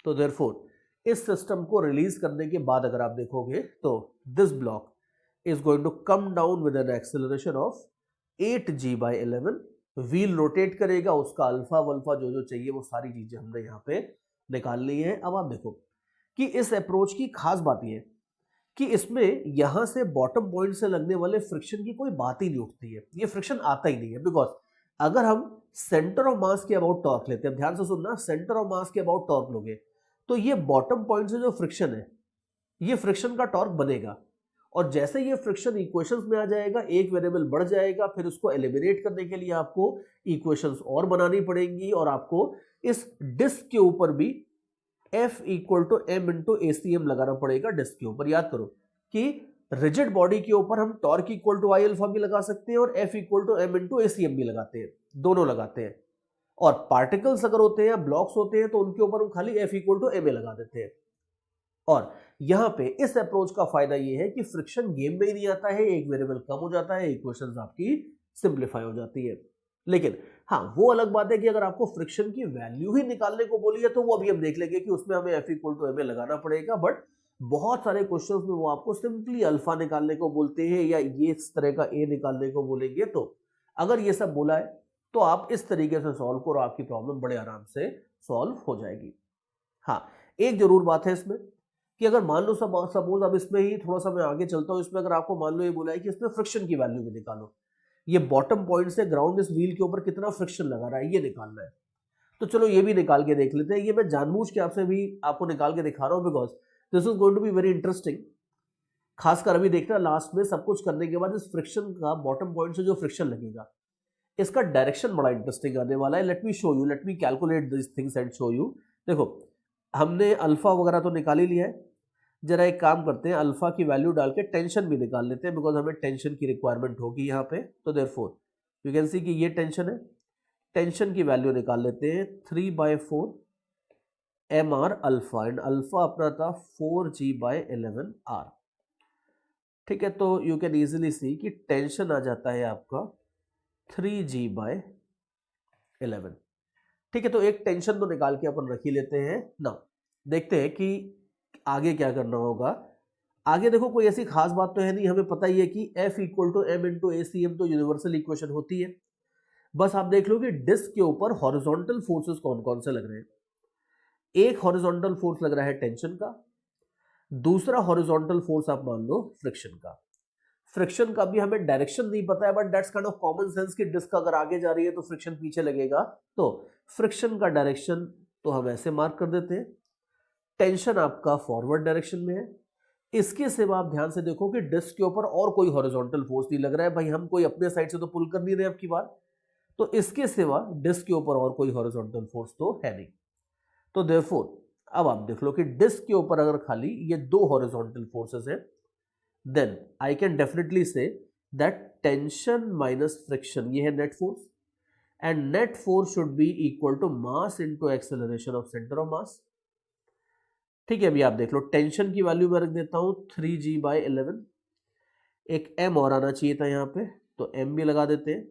तो देयरफॉर इस सिस्टम को रिलीज करने के बाद अगर आप देखोगे तो this block is going to come down with an acceleration of 8g/11। Wheel rotate करेगा, उसका अल्फा वल्फा जो जो चाहिए वो सारी चीजें हमने यहाँ पे निकाल ली है। अब आप देखो कि इस अप्रोच की खास बात ये है कि इसमें यहां से बॉटम पॉइंट से लगने वाले फ्रिक्शन की कोई बात ही नहीं उठती है, ये फ्रिक्शन आता ही नहीं है। बिकॉज अगर हम सेंटर ऑफ मास के अबाउट टॉर्क लेते हैं, ध्यान से सुनना, सेंटर ऑफ मास के अबाउट टॉर्क लोगे तो ये बॉटम पॉइंट से जो फ्रिक्शन है, ये फ्रिक्शन का टॉर्क बनेगा, और जैसे ये फ्रिक्शन इक्वेशंस में आ जाएगा, एक वेरिएबल बढ़ जाएगा, फिर उसको एलिमिनेट करने के लिए आपको इक्वेशंस और बनानी पड़ेंगी, और आपको इस डिस्क के ऊपर भी F equal to m into ACM लगाना पड़ेगा डिस्क के ऊपर। याद करो कि रिजिड बॉडी के ऊपर हम torque equal to I alpha भी लगा सकते हैं और F equal to m into ACM भी लगाते हैं, दोनों लगाते हैं। और पार्टिकल्स अगर होते हैं या ब्लॉक्स होते हैं तो उनके ऊपर हम खाली F इक्वल टू ma लगा देते हैं। और यहां पे इस अप्रोच का फायदा ये है कि फ्रिक्शन गेम में ही नहीं आता है, एक वेरिएबल कम हो जाता है, इक्वेशंस आपकी सिंप्लीफाई हो जाती है। लेकिन हाँ, वो अलग बात है कि अगर आपको फ्रिक्शन की वैल्यू ही निकालने को बोली है तो वो अभी हम देख लेंगे कि उसमें हमें F इक्वल टू ma लगाना पड़ेगा। बट बहुत सारे क्वेश्चंस में वो आपको सिंपली अल्फा निकालने को बोलते हैं या ये इस तरह का a निकालने को बोलेंगे। तो अगर ये सब बोला है तो आप इस तरीके से सॉल्व करो, आपकी प्रॉब्लम बड़े आराम से सॉल्व हो जाएगी। हाँ, एक जरूर बात है इसमें कि अगर मान लो सपोज अब इसमें ही थोड़ा सा मैं आगे चलता हूं, इसमें अगर आपको मान लो ये बोला है कि इसमें फ्रिक्शन की वैल्यू भी निकालो, ये बॉटम पॉइंट से ग्राउंड इस व्हील के ऊपर कितना फ्रिक्शन लगा रहा है ये निकालना है। तो चलो ये भी निकाल के देख लेते हैं। ये मैं जानबूझ के आपसे भी आपको निकाल के दिखा रहा हूं because this is going to be very interesting. खासकर अभी देखना लास्ट में सब कुछ करने के बाद इस फ्रिक्शन का बॉटम पॉइंट से जो फ्रिक्शन लगेगा इसका डायरेक्शन बड़ा इंटरेस्टिंग आने वाला है। Let me show you, let me calculate this things and show you. देखो हमने अल्फा वगैरह तो निकाल ही लिया है, जरा एक काम करते हैं, अल्फा की वैल्यू डाल के टेंशन भी निकाल लेते हैं बिकॉज हमें टेंशन की रिक्वायरमेंट होगी यहाँ पे। तो देयरफॉर यू कैन सी कि ये टेंशन है, टेंशन की वैल्यू निकाल लेते हैं 3/4 mr अल्फा, एंड अल्फा अपना था 4g/11r। ठीक है, तो यू कैन इजीली सी कि टेंशन आ जाता है आपका 3g/11। ठीक है, तो एक टेंशन तो निकाल के अपन रख ही लेते हैं ना। देखते हैं कि आगे क्या करना होगा। आगे देखो कोई ऐसी खास बात तो है नहीं, हमें पता ही है कि F equal to m into ACM तो यूनिवर्सल इक्वेशन होती है। बस आप देख लो कि डिस्क के ऊपर हॉरिजॉन्टल फोर्सेस कौन कौन से लग रहे हैं। एक हॉरिजॉन्टल फोर्स लग रहा है टेंशन का, दूसरा हॉरिजॉन्टल फोर्स आप मान लो फ्रिक्शन का। फ्रिक्शन का भी हमें डायरेक्शन नहीं पता है, but that's kind of common sense कि डिस्क अगर आगे जा रही है तो फ्रिक्शन पीछे लगेगा, तो फ्रिक्शन का डायरेक्शन तो हम ऐसे मार्क कर देते हैं। टेंशन आपका फॉरवर्ड डायरेक्शन में है। इसके सिवा आप ध्यान से देखो कि डिस्क के ऊपर और कोई हॉरिजॉन्टल फोर्स नहीं लग रहा है। भाई हम कोई अपने साइड से तो पुल कर नहीं रहे अब की बार, तो इसके सिवा डिस्क के ऊपर और कोई हॉरिजॉन्टल फोर्स तो है नहीं। तो देयरफॉर अब आप देख लो कि डिस्क के ऊपर अगर खाली ये दो हॉरिजॉन्टल फोर्सेस हैं, then I can definitely say that tension minus friction ये है net force, and net force should be equal to mass into acceleration of centre of mass. ठीक है, अभी आप देख लो टेंशन की वैल्यू मैं रख देता हूं 3g/11, एक m और आना चाहिए था यहाँ पे तो m भी लगा देते हैं।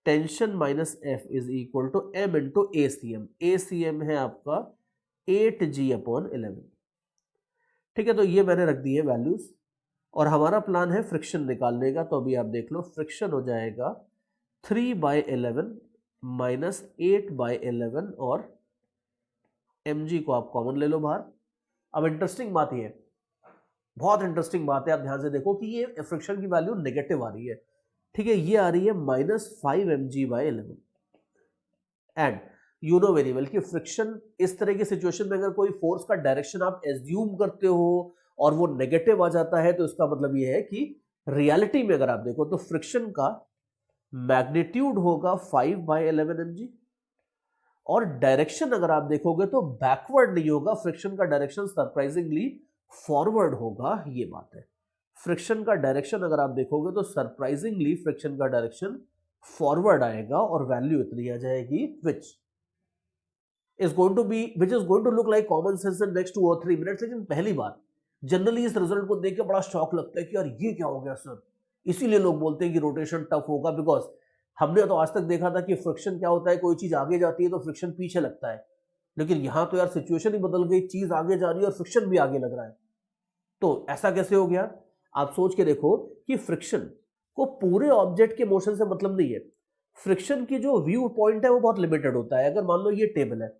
Tension minus f is equal to m into ACM, ACM है आपका 8g/11। ठीक है, तो ये मैंने रख दी है वैल्यूज, और हमारा प्लान है फ्रिक्शन निकालने का। तो अभी आप देख लो फ्रिक्शन हो जाएगा 3/11 -8/11 और mg को आप कॉमन ले लो बाहर। अब इंटरेस्टिंग बात ये है, बहुत इंटरेस्टिंग बात है, आप ध्यान से देखो कि ये फ्रिक्शन की वैल्यू नेगेटिव आ रही है, ठीक है, ये आ रही है -5 mg/11 and you know very well कि फ्रिक्शन इस तरह की सिचुएशन में अगर कोई फोर्स का डायरेक्शन आप एज्यूम करते हो और वो नेगेटिव आ जाता है तो इसका मतलब ये है कि रियलिटी में अगर आप देखो तो फ्रिक्शन का मैग्नीट्यूड होगा 5/11 mg और डायरेक्शन अगर आप देखोगे तो बैकवर्ड नहीं होगा, फ्रिक्शन का डायरेक्शन सरप्राइजिंगली फॉरवर्ड होगा, ये बात है। फ्रिक्शन का डायरेक्शन अगर आप देखोगे तो सरप्राइजिंगली फ्रिक्शन का डायरेक्शन फॉरवर्ड आएगा और वैल्यू इतनी आ जाएगी which is going to look like common sense in next 2 or 3 minutes। लेकिन पहली बार जनरली इस रिजल्ट को देख के बड़ा शॉक लगता है कि यार ये क्या हो गया सर, इसीलिए लोग बोलते हैं कि रोटेशन टफ होगा, बिकॉज हमने तो आज तक देखा था कि फ्रिक्शन क्या होता है, कोई चीज आगे जाती है तो फ्रिक्शन पीछे लगता है, लेकिन यहां तो यार सिचुएशन ही बदल गई, चीज आगे जा रही है और फ्रिक्शन भी आगे लग रहा है, तो ऐसा कैसे हो गया? आप सोच के देखो कि फ्रिक्शन को पूरे ऑब्जेक्ट के मोशन से मतलब नहीं है, फ्रिक्शन की जो व्यू पॉइंट है वो बहुत लिमिटेड होता है। अगर मान लो ये टेबल है,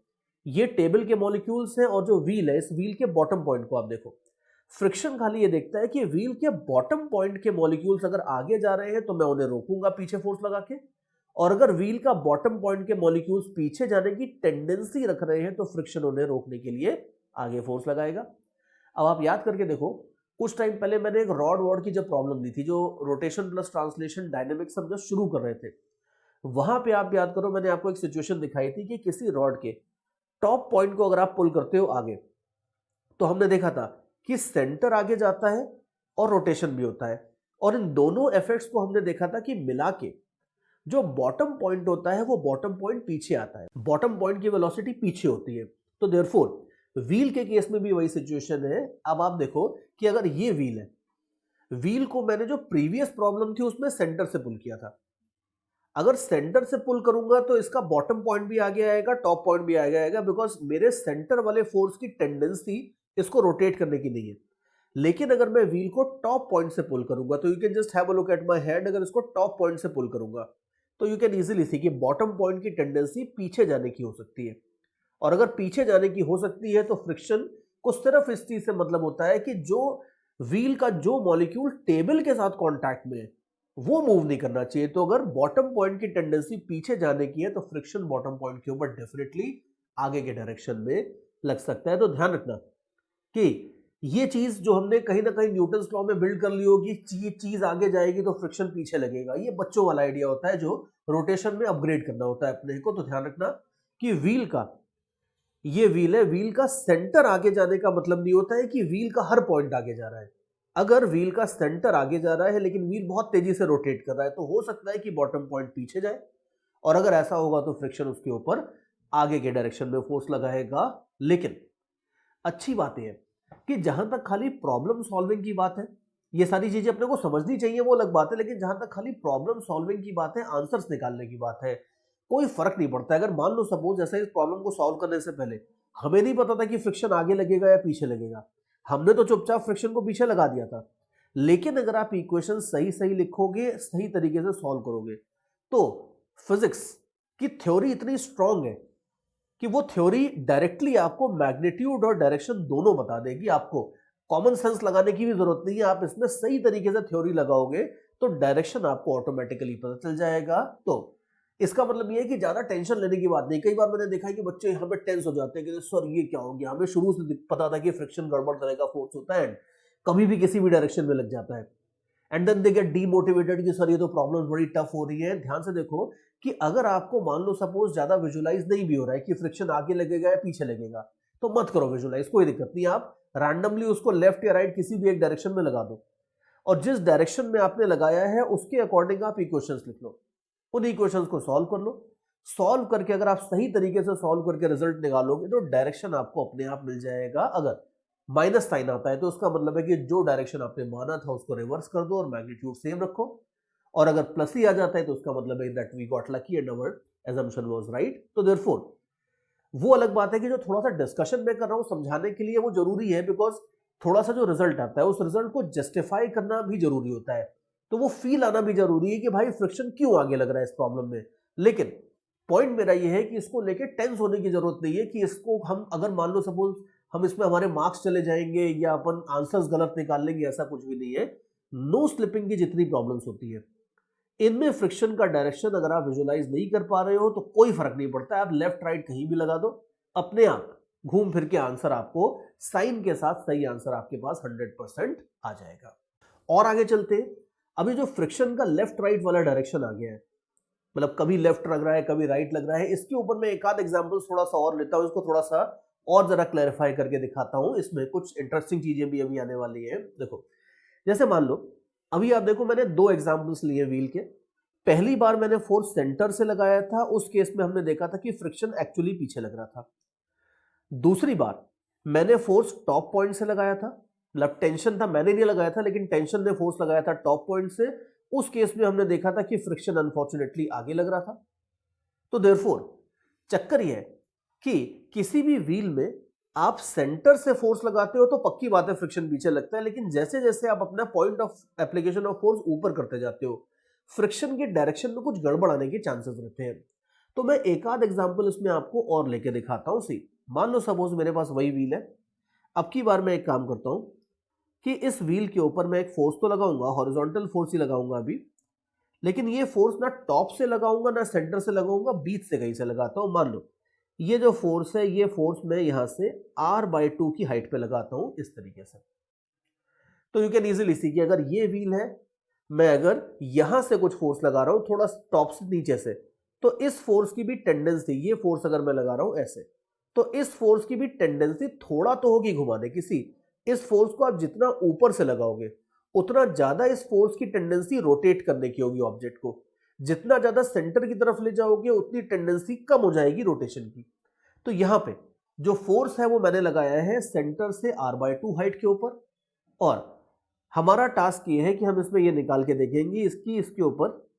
ये टेबल के मॉलिक्यूल्स हैं और जो व्हील है, इस व्हील के बॉटम पॉइंट को आप देखो, फ्रिक्शन खाली ये देखता है कि व्हील के बॉटम पॉइंट के मॉलिक्यूल्स अगर आगे जा रहे हैं तो मैं उन्हें रोकूंगा पीछे फोर्स लगा के, और अगर व्हील का बॉटम पॉइंट के मॉलिक्यूल्स पीछे जाने की टेंडेंसी रख रहे हैं तो फ्रिक्शन उन्हें रोकने के लिए आगे फोर्स लगाएगा। अब आप याद करके देखो, कुछ टाइम पहले मैंने एक रॉड वॉर्ड की जब प्रॉब्लम दी थी, जो रोटेशन प्लस ट्रांसलेशन डायनेमिक्स हम जब शुरू कर रहे थे, वहां पे आप याद करो मैंने आपको एक सिचुएशन दिखाई थी कि किसी रॉड के टॉप पॉइंट को अगर आप पुल करते हो आगे, तो हमने देखा था कि सेंटर आगे जाता है और रोटेशन भी होता है, और इन दोनों इफेक्ट्स को हमने देखा था कि मिला के जो बॉटम पॉइंट होता है वो बॉटम पॉइंट पीछे आता है, बॉटम पॉइंट की वेलोसिटी पीछे होती है। तो देयरफॉर व्हील के केस में भी वही सिचुएशन है। अब आप देखो कि अगर ये व्हील है, व्हील को मैंने जो प्रीवियस प्रॉब्लम थी उसमें सेंटर से पुल किया था, अगर सेंटर से पुल करूंगा तो इसका बॉटम पॉइंट भी आगे आएगा, टॉप पॉइंट भी आगे आएगा, बिकॉज मेरे सेंटर वाले फोर्स की टेंडेंसी इसको रोटेट करने की नहीं है। लेकिन अगर मैं व्हील को टॉप पॉइंट से पुल करूंगा तो you can just have a look at my hand, अगर इसको टॉप पॉइंट से पुल करूंगा तो यू कैन इजीली सी कि बॉटम पॉइंट की टेंडेंसी पीछे जाने की हो सकती है, और अगर पीछे जाने की हो सकती है तो फ्रिक्शन को सिर्फ इस चीज से मतलब होता है कि जो व्हील का जो मॉलिक्यूल टेबल के साथ कांटेक्ट में है वो मूव नहीं करना चाहिए। तो अगर बॉटम पॉइंट की टेंडेंसी पीछे जाने की है तो फ्रिक्शन बॉटम पॉइंट के ऊपर डेफिनेटली आगे के डायरेक्शन में लग सकता है। तो ध्यान रखना कि ये चीज जो हमने कहीं ना कहीं न्यूटन्स लॉ में बिल्ड कर ली होगी, चीज आगे जाएगी तो फ्रिक्शन पीछे लगेगा, ये बच्चों वाला आइडिया होता है जो रोटेशन में अपग्रेड करना होता है अपने को। तो ध्यान रखना कि व्हील का, ये व्हील है, व्हील का सेंटर आगे जाने का मतलब नहीं होता है कि व्हील का हर पॉइंट आगे जा रहा है। अगर व्हील का सेंटर आगे जा रहा है लेकिन व्हील बहुत तेजी से रोटेट कर रहा है तो हो सकता है कि बॉटम पॉइंट पीछे जाए, और अगर ऐसा होगा तो फ्रिक्शन उसके ऊपर आगे के डायरेक्शन में फोर्स लगाएगा। लेकिन अच्छी बात है कि जहां तक खाली प्रॉब्लम सॉल्विंग की बात है, ये सारी चीजें अपने को समझनी चाहिए वो अलग बात है, लेकिन जहां तक खाली प्रॉब्लम सॉल्विंग की बात है, आंसर्स निकालने की बात है, कोई फर्क नहीं पड़ता। अगर मान लो सपोज जैसे इस प्रॉब्लम को सॉल्व करने से पहले हमें नहीं पता था कि फ्रिक्शन आगे लगेगा या पीछे लगेगा, हमने तो चुपचाप फ्रिक्शन को पीछे लगा दिया था। लेकिन अगर आप इक्वेशन सही सही लिखोगे, सही तरीके से सॉल्व करोगे, तो फिजिक्स की थ्योरी इतनी स्ट्रांग है कि वो थ्योरी डायरेक्टली आपको मैग्नीट्यूड और डायरेक्शन दोनों बता देगी। आपको कॉमन सेंस लगाने की भी जरूरत नहीं है, आप इसमें सही तरीके से थ्योरी लगाओगे तो डायरेक्शन आपको ऑटोमेटिकली पता चल जाएगा। तो इसका मतलब ये है कि ज्यादा टेंशन लेने की बात नहीं। कई बार मैंने देखा है कि बच्चे यहाँ पे टेंस हो जाते हैं कि सर ये क्या हो गया, हमें शुरू से पता था कि फ्रिक्शन गड़बड़ तरह का फोर्स होता है, कभी भी किसी भी डायरेक्शन में लग जाता है, and then they get demotivated कि सर ये तो प्रॉब्लम बड़ी टफ हो रही है। ध्यान से देखो कि अगर आपको मान लो सपोज ज्यादा विजुलाइज नहीं भी हो रहा है कि फ्रिक्शन आगे लगेगा या पीछे लगेगा, तो मत करो विजुलाइज, कोई दिक्कत नहीं, आप रैंडमली उसको लेफ्ट या राइट किसी भी एक डायरेक्शन में लगा दो, और जिस डायरेक्शन में आपने लगाया है उसके अकॉर्डिंग आप इक्वेशंस लिख लो, उन इक्वेशंस को सॉल्व कर लो। सॉल्व करके अगर आप सही तरीके से सॉल्व करके रिजल्ट निकालोगे तो डायरेक्शन आपको अपने आप मिल जाएगा। अगर माइनस साइन आता है तो उसका मतलब है कि जो डायरेक्शन आपने माना था उसको रिवर्स कर दो और मैग्नीट्यूड सेम रखो, और अगर प्लस ही आ जाता है तो उसका मतलब है that we got lucky and our assumption was right. तो देयरफॉर वो अलग बात है कि जो थोड़ा सा डिस्कशन में कर रहा हूं समझाने के लिए वो जरूरी है, बिकॉज थोड़ा सा जो रिजल्ट आता है उस रिजल्ट को जस्टिफाई करना भी जरूरी होता है, तो वो फील आना भी जरूरी है कि भाई फ्रिक्शन क्यों आगे लग रहा है इस प्रॉब्लम में। लेकिन पॉइंट मेरा ये है कि इसको लेके टेंस होने की जरूरत नहीं है कि इसको हम अगर मान लो सपोज हम इसमें हमारे मार्क्स चले जाएंगे या अपन आंसर्स गलत निकाल लेंगे, ऐसा कुछ भी नहीं है। नो स्लिपिंग की जितनी प्रॉब्लम्स होती है इनमें फ्रिक्शन का डायरेक्शन अगर आप विजुलाइज नहीं कर पा रहे हो तो कोई फर्क नहीं पड़ता, आप लेफ्ट राइट कहीं भी लगा दो, अपने आप घूम फिर के आंसर आपको साइन के साथ सही आंसर आपके पास 100% आ जाएगा। और आगे चलते हैं। अभी जो फ्रिक्शन का लेफ्ट राइट वाला डायरेक्शन आ गया है, मतलब कभी लेफ्ट लग रहा है कभी राइट लग रहा है, इसके ऊपर मैं एक आध एग्जांपल थोड़ा सा और लेता हूं, इसको थोड़ा सा और जरा क्लैरिफाई करके दिखाता हूं। इसमें कुछ इंटरेस्टिंग चीजें भी अभी आने वाली है। देखो जैसे मान लो अभी आप देखो मैंने दो एग्जांपल्स लिए व्हील के। पहली बार मैंने फोर्स सेंटर से लगाया था, उस केस में हमने देखा था कि फ्रिक्शन एक्चुअली पीछे लग रहा था। दूसरी बार मैंने फोर्स टॉप पॉइंट से लगाया था, मतलब टेंशन था, मैंने नहीं लगाया था लेकिन टेंशन ने फोर्स लगाया था टॉप पॉइंट से, उस केस में हमने देखा था कि फ्रिक्शन अनफॉर्चुनेटली आगे लग रहा था। तो देयरफॉर चक्कर यह है कि किसी भी व्हील में आप सेंटर से फोर्स लगाते हो तो पक्की बात है फ्रिक्शन पीछे लगता है, लेकिन जैसे जैसे आप अपना point of application of force ऊपर करते जाते हो फ्रिक्शन के डायरेक्शन में कुछ गड़बड़ आने के चांसेस रहते हैं। तो मैं एक आध एग्जांपल इसमें आपको और लेके दिखाता हूं। सी मान लो सपोज मेरे पास वही व्हील है। अब की बार मैं एक काम करता हूं कि इस व्हील के ऊपर मैं एक फोर्स तो लगाऊंगा, हॉरिजॉन्टल फोर्स ही लगाऊंगा अभी, लेकिन ये फोर्स ना टॉप से लगाऊंगा ना सेंटर से लगाऊंगा, बीच से कहीं से लगाता हूं। मान लो ये जो फोर्स है ये फोर्स मैं यहां से r/2 की हाइट पे लगाता हूं इस तरीके से। तो यू कैन इजीली सी कि अगर ये व्हील है, मैं अगर यहां से कुछ फोर्स लगा रहा हूं थोड़ा टॉप से नीचे से, तो इस फोर्स की भी टेंडेंसी, ये फोर्स अगर मैं लगा रहा हूं ऐसे, तो इस फोर्स की भी टेंडेंसी थोड़ा तो होगी घुमाने की। सी इस फोर्स को आप जितना ऊपर से लगाओगे उतना ज्यादा इस फोर्स की टेंडेंसी रोटेट करने की होगी ऑब्जेक्ट को, जितना ज्यादा सेंटर की तरफ ले जाओगे उतनी टेंडेंसी कम हो जाएगी रोटेशन की। तो यहां पे जो फोर्स है वो मैंने लगाया है सेंटर से r/2 हाइट के ऊपर, और हमारा टास्क ये है कि हम इसमें ये निकाल के देखेंगे इसके ऊपर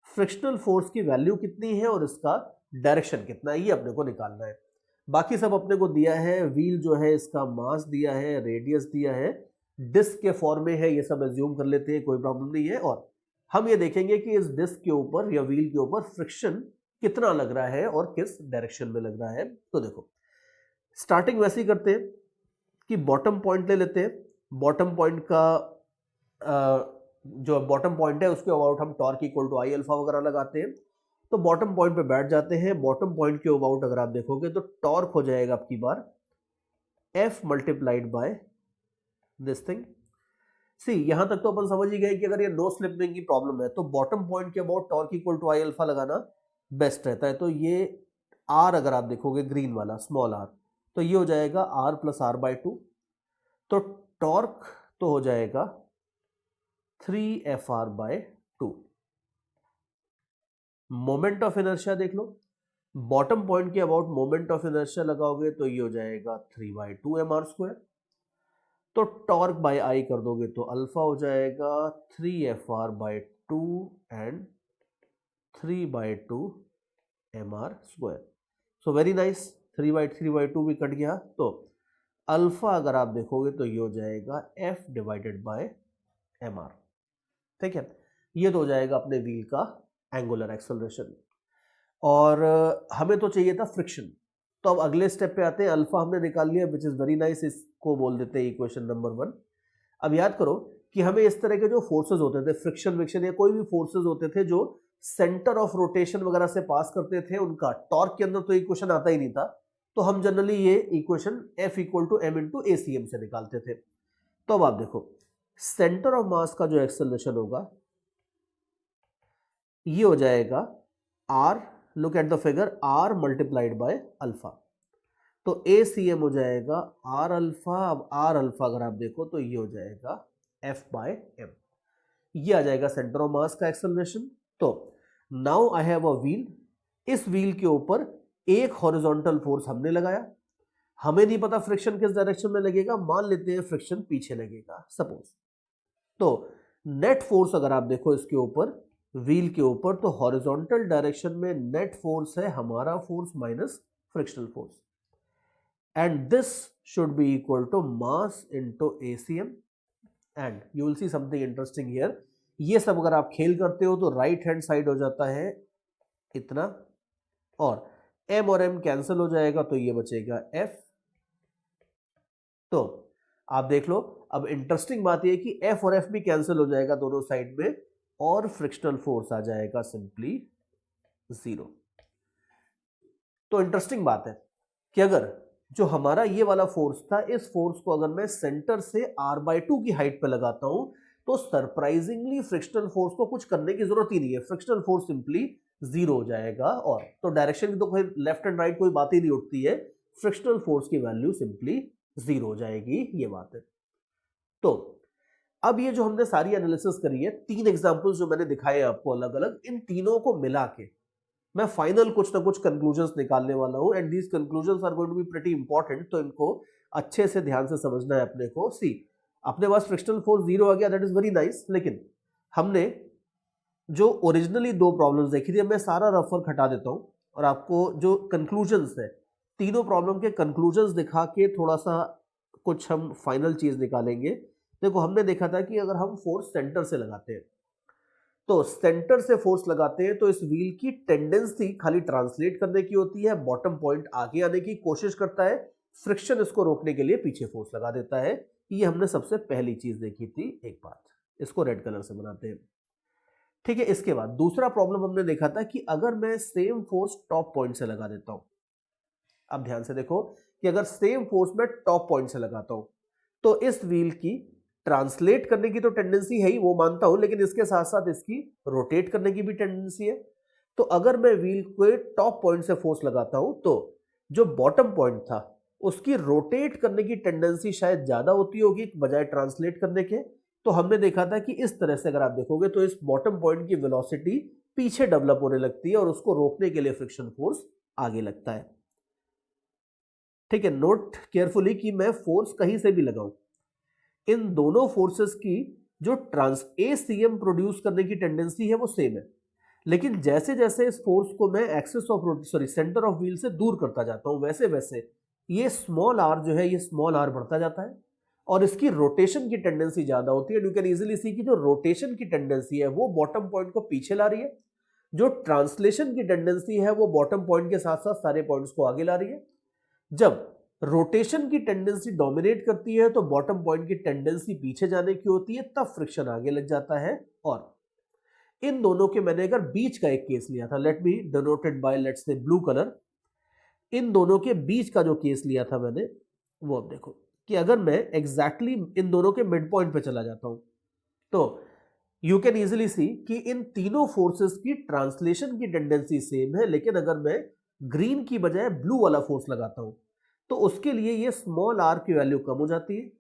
फ्रिक्शनल फोर्स की वैल्यू कितनी है और इसका डायरेक्शन कितना है, ये अपने को निकालना है। बाकी सब अपने को दिया है, व्हील जो है इसका मास दिया है, रेडियस दिया है, डिस्क के फॉर्म में है, ये सब एज्यूम कर लेते हैं, कोई प्रॉब्लम नहीं है। और हम ये देखेंगे कि इस डिस्क के ऊपर या व्हील के ऊपर फ्रिक्शन कितना लग रहा है और किस डायरेक्शन में लग रहा है। तो देखो स्टार्टिंग वैसे ही करते हैं कि बॉटम पॉइंट ले लेते हैं। बॉटम पॉइंट का जो बॉटम पॉइंट है उसके अबाउट हम torque equal to I alpha वगैरह लगाते हैं। तो बॉटम पॉइंट पे बैठ जाते हैं। बॉटम पॉइंट के अबाउट अगर आप देखोगे तो टॉर्क हो जाएगा आपकी बार F multiplied by this thing. See यहां तक तो अपन समझ ही गए कि अगर ये नो स्लिपिंग की प्रॉब्लम है तो बॉटम पॉइंट के about torque equal to I alpha लगाना बेस्ट रहता है। तो ये R अगर आप देखोगे ग्रीन वाला स्मॉल r, तो ये हो जाएगा r प्लस r/2। तो टॉर्क तो हो जाएगा 3Fr/2। मोमेंट ऑफ इनर्शिया देख लो, बॉटम पॉइंट के अबाउट मोमेंट ऑफ इनर्शिया लगाओगे तो ये हो जाएगा 3/2mr²। तो टॉर्क बाय आई कर दोगे तो अल्फा हो जाएगा 3Fr/2 and 3/2mr²। So very nice, 3/3/2 भी कट गया। तो अल्फा अगर आप देखोगे तो ये हो जाएगा F/mr। ठीक है, ये तो हो जाएगा अपने व्हील का एंगुलर एक्सेलरेशन। और हमें तो चाहिए था फ्रिक्शन। तो अब अगले स्टेप पे आते हैं। अल्फा हमने निकाल लिया विच इज वेरी नाइस, इसको बोल देते हैं इक्वेशन नंबर 1। अब याद करो कि हमें इस तरह के जो फोर्सेस होते थे, फ्रिक्शन विक्शन या कोई भी फोर्सेस होते थे जो सेंटर ऑफ रोटेशन वगैरह से पास करते थे, उनका टॉर्क के अंदर तो इक्वेशन आता ही नहीं था। तो हम जनरली ये equation F equal to m into ACM से निकालते थे। तो अब आप देखो सेंटर ऑफ मास का जो एक्सेलरेशन होगा ये हो जाएगा r, look at the figure, r multiplied by alpha. तो ACM हो जाएगा r अल्फा। अब r अल्फा अगर आप देखो तो ये हो जाएगा F/m, ये आ जाएगा सेंटर ऑफ मास का एक्सेलरेशन। तो now I have a wheel, इस व्हील के ऊपर एक हॉरिजॉन्टल फोर्स हमने लगाया, हमें नहीं पता फ्रिक्शन किस डायरेक्शन में लगेगा, मान लेते हैं फ्रिक्शन पीछे लगेगा सपोज। तो नेट फोर्स अगर आप देखो इसके ऊपर व्हील के ऊपर, तो हॉरिजॉन्टल डायरेक्शन में नेट फोर्स है हमारा force minus frictional force, and this should be equal to mass into ACM। And you will see something interesting here, ये सब अगर आप खेल करते हो तो राइट हैंड साइड हो जाता है इतना, और m और m कैंसिल हो जाएगा तो ये बचेगा F। तो आप देख लो, अब इंटरेस्टिंग बात ये कि F और F भी कैंसिल हो जाएगा दोनों साइड में, और फ्रिक्शनल फोर्स आ जाएगा सिंपली 0। तो इंटरेस्टिंग बात है कि अगर जो हमारा ये वाला फोर्स था, इस फोर्स को अगर मैं सेंटर से r/2 की हाइट पे लगाता हूं तो सरप्राइजिंगली फ्रिक्शनल फोर्स को कुछ करने की जरूरत ही नहीं है, फ्रिक्शनल फोर्स सिंपली 0 हो जाएगा। और तो डायरेक्शन की तो कोई लेफ्ट एंड राइट कोई बात ही नहीं उठती है, फ्रिक्शनल फोर्स की वैल्यू सिंपली 0 हो जाएगी, ये बात है। तो अब ये जो हमने सारी एनालिसिस करी है, 3 एग्जांपल्स जो मैंने दिखाए आपको अलग अलग, इन तीनों को मिला के मैं फाइनल कुछ ना कुछ कंक्लूजन्स निकालने वाला हूं, and these conclusions are going to be pretty important. तो इनको अच्छे से ध्यान से समझना है अपने को। सी, अपने पास फ्रिक्शनल फोर्स 0 आ गया, दैट इज वेरी नाइस, लेकिन हमने जो ओरिजिनली 2 प्रॉब्लम्स देखी थी, मैं सारा रफ वर्क हटा देता हूं और आपको जो कंक्लूजन्स है, तीनों प्रॉब्लम के कंक्लूजन्स दिखा के थोड़ा सा कुछ हम फाइनल चीज निकालेंगे। देखो, हमने देखा था कि अगर हम फोर्स सेंटर से लगाते हैं, तो सेंटर से फोर्स लगाते हैं तो इस व्हील की टेंडेंसी खाली ट्रांसलेट करने की होती है, बॉटम पॉइंट आगे आने की कोशिश करता है, फ्रिक्शन इसको रोकने के लिए पीछे फोर्स लगा देता है। ये हमने सबसे पहली चीज देखी थी। एक बात, इसको रेड कलर से बनाते हैं, ठीक है। इसके बाद दूसरा प्रॉब्लम हमने देखा था कि अगर मैं सेम फोर्स टॉप पॉइंट से लगा देता हूं, अब ध्यान से देखो कि अगर सेम फोर्स मैं टॉप पॉइंट से लगाता हूं तो इस व्हील की ट्रांसलेट करने की तो टेंडेंसी है ही, वो मानता हूं, लेकिन इसके साथ साथ इसकी रोटेट करने की भी टेंडेंसी है। तो अगर मैं व्हील को टॉप पॉइंट से फोर्स लगाता हूं तो जो बॉटम पॉइंट था उसकी रोटेट करने की टेंडेंसी शायद ज्यादा होती होगी बजाय ट्रांसलेट करने के। तो हमने देखा था कि इस तरह से अगर आप देखोगे तो इस बॉटम पॉइंट की वेलोसिटी पीछे डेवलप होने लगती है और उसको रोकने के लिए फ्रिक्शन फोर्स आगे लगता है, ठीक है। नोट केयरफुली कि मैं फोर्स कहीं से भी लगाऊं, इन दोनों फोर्सेस की जो ACM प्रोड्यूस करने की टेंडेंसी है वो सेम है, लेकिन जैसे जैसे इस फोर्स को मैं axis of centre of wheel से दूर करता जाता हूं, वैसे वैसे ये स्मॉल r जो है, ये स्मॉल r बढ़ता जाता है और इसकी रोटेशन की टेंडेंसी ज्यादा होती है। यू कैन इजीली सी कि जो रोटेशन की टेंडेंसी है वो बॉटम पॉइंट को पीछे ला रही है, जो ट्रांसलेशन की टेंडेंसी है वो बॉटम पॉइंट के साथ साथ सारे पॉइंट्स को आगे ला रही है। जब रोटेशन की टेंडेंसी डोमिनेट करती है तो बॉटम पॉइंट की टेंडेंसी पीछे जाने की होती है, तब फ्रिक्शन आगे लग जाता है। और इन दोनों के मैंने अगर बीच का एक केस लिया था, let me denoted by let's say blue colour, इन दोनों के बीच का जो केस लिया था मैंने, वो अब देखो कि अगर मैं एग्जैक्टली इन दोनों के मिड पॉइंट पे चला जाता हूं तो यू कैन इजीली सी कि इन तीनों फोर्सेस की ट्रांसलेशन की टेंडेंसी सेम है, लेकिन अगर मैं ग्रीन की बजाय ब्लू वाला फोर्स लगाता हूं तो उसके लिए ये स्मॉल r की वैल्यू कम हो जाती है।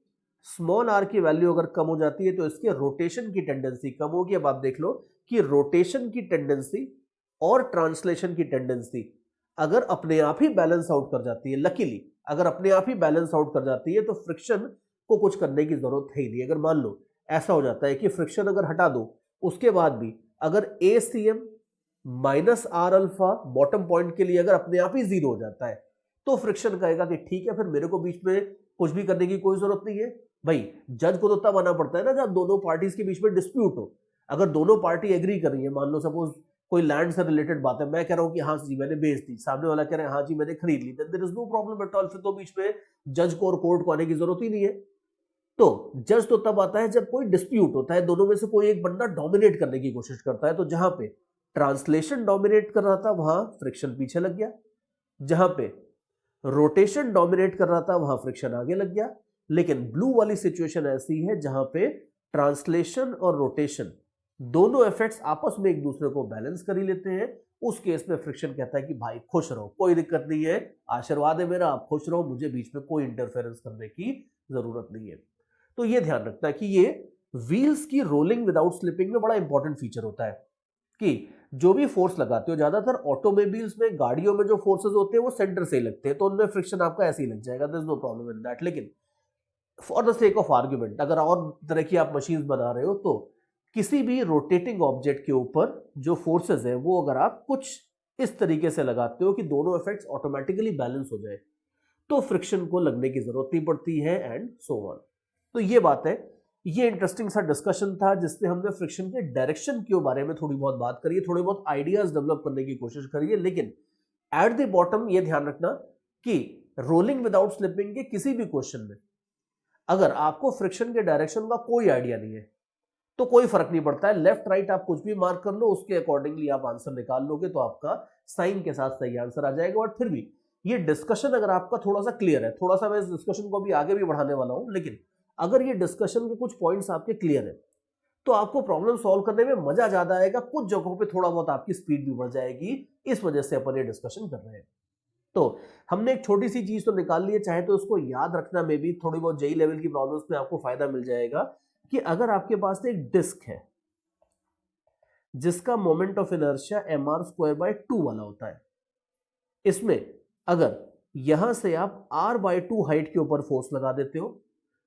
स्मॉल r की वैल्यू अगर कम हो जाती है तो इसके रोटेशन की टेंडेंसी कम होगी। अब आप देख लो कि रोटेशन की टेंडेंसी और ट्रांसलेशन की टेंडेंसी अगर अपने आप ही बैलेंस आउट कर जाती है, लकीली अगर अपने आप ही बैलेंस आउट कर जाती है तो फ्रिक्शन को कुछ करने की जरूरत है ही नहीं। अगर मान लो ऐसा हो जाता है कि फ्रिक्शन अगर हटा दो उसके बाद भी अगर ACM minus r alpha bottom point के लिए अगर अपने आप ही 0 हो जाता है तो फ्रिक्शन कहेगा कि ठीक है, फिर मेरे को बीच में कुछ भी करने की कोई जरूरत नहीं है। भाई, जज को तो तब आना पड़ता है ना जब दोनों पार्टीज के बीच में डिस्प्यूट हो। अगर दोनों पार्टी एग्री कर रही है, मान लो सपोज कोई लैंड से रिलेटेड बात है, मैं कह रहा हूं कि हाँ जी मैंने बेच दी, सामने वाला कह रहा है हाँ जी मैंने खरीद ली, there is no problem at all. फिर तो बीच में जज को और कोर्ट को आने की जरूरत ही नहीं है। तो जज तो तब आता है जब कोई डिस्प्यूट होता है, दोनों में से कोई एक बंदा डोमिनेट करने की कोशिश करता है। तो जहां पे ट्रांसलेशन डोमिनेट कर रहा था वहां फ्रिक्शन पीछे लग गया, जहां पे रोटेशन डोमिनेट कर रहा था वहां फ्रिक्शन आगे लग गया। लेकिन ब्लू वाली सिचुएशन ऐसी है जहां पे ट्रांसलेशन और रोटेशन दोनों इफेक्ट्स आपस में एक दूसरे को बैलेंस कर ही लेते हैं। उस केस में फ्रिक्शन कहता है कि भाई खुश रहो, कोई दिक्कत नहीं है, आशीर्वाद है मेरा, आप खुश रहो, मुझे बीच में कोई इंटरफेरेंस करने की जरूरत नहीं है। तो ये ध्यान रखना है कि ये व्हील्स की रोलिंग विदाउट स्लिपिंग में बड़ा इंपॉर्टेंट फीचर होता है कि जो भी फोर्स लगाते हो, ज्यादातर ऑटोमोबाइल्स में, गाड़ियों में जो फोर्सेस होते हैं वो सेंटर से ही लगते हैं, तो उनमें फ्रिक्शन आपका ऐसे ही लग जाएगा, there is no problem in that. लेकिन for the sake of argument, अगर और तरह की आप मशीन बना रहे हो तो किसी भी रोटेटिंग ऑब्जेक्ट के ऊपर जो फोर्सेस है वो अगर आप कुछ इस तरीके से लगाते हो कि दोनों इफेक्ट्स ऑटोमेटिकली बैलेंस हो जाए तो फ्रिक्शन को लगने की जरूरत नहीं पड़ती है, एंड सो ऑन। तो ये बात है ये इंटरेस्टिंग सा डिस्कशन था जिससे हमने फ्रिक्शन के डायरेक्शन के बारे में थोड़ी बहुत बात करी है, थोड़ी बहुत आइडियाज डेवलप करने की कोशिश करी है। लेकिन एट द बॉटम ये ध्यान रखना कि रोलिंग विदाउट स्लिपिंग के किसी भी क्वेश्चन में अगर आपको फ्रिक्शन के डायरेक्शन का कोई आइडिया नहीं है तो कोई फर्क नहीं पड़ता है, लेफ्ट राइट आप कुछ भी मार्क कर लो, उसके अकॉर्डिंगली आप आंसर निकाल लोगे तो आपका साइन के साथ सही आंसर आ जाएगा। और फिर भी ये डिस्कशन अगर आपका थोड़ा सा क्लियर है, थोड़ा सा मैं इस डिस्कशन को भी आगे भी बढ़ाने वाला हूं, लेकिन अगर ये डिस्कशन के कुछ पॉइंट्स आपके क्लियर है तो आपको प्रॉब्लम सॉल्व करने में मजा ज्यादा आएगा, कुछ जगहों पे थोड़ा बहुत आपकी स्पीड भी बढ़ जाएगी। इस वजह से अपन ये डिस्कशन कर रहे हैं। तो हमने एक छोटी सी चीज तो निकाल ली है, चाहे तो उसको याद रखना में भी थोड़ी बहुत जेई लेवल की प्रॉब्लम्स में आपको फायदा मिल जाएगा कि अगर आपके पास एक डिस्क है जिसका मोमेंट ऑफ इनर्शिया mr²/2 वाला होता है, इसमें अगर यहां से आप r/2 हाइट के ऊपर फोर्स लगा देते हो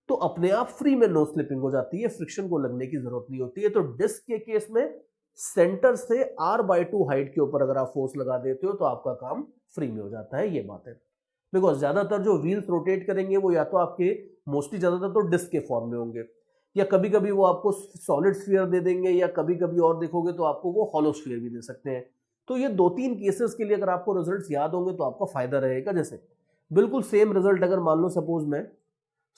तो अपने आप फ्री में नो स्लिपिंग हो जाती है, फ्रिक्शन को लगने की जरूरत नहीं होती है। तो डिस्क के केस में सेंटर से r/2 हाइट के ऊपर अगर आप फोर्स लगा देते हो तो आपका काम फ्री में हो जाता है। ये बात है, बिकॉज ज्यादातर जो व्हील्स रोटेट करेंगे वो या तो आपके मोस्टली ज्यादातर तो डिस्क के फॉर्म में होंगे, या कभी कभी वो आपको सॉलिड स्फीयर दे देंगे, या कभी कभी और देखोगे तो आपको वो हॉलो स्फीयर भी दे सकते हैं। तो ये 2-3 केसेस के लिए अगर आपको रिजल्ट्स याद होंगे तो आपको फायदा रहेगा। जैसे बिल्कुल सेम रिजल्ट अगर मान लो सपोज मैं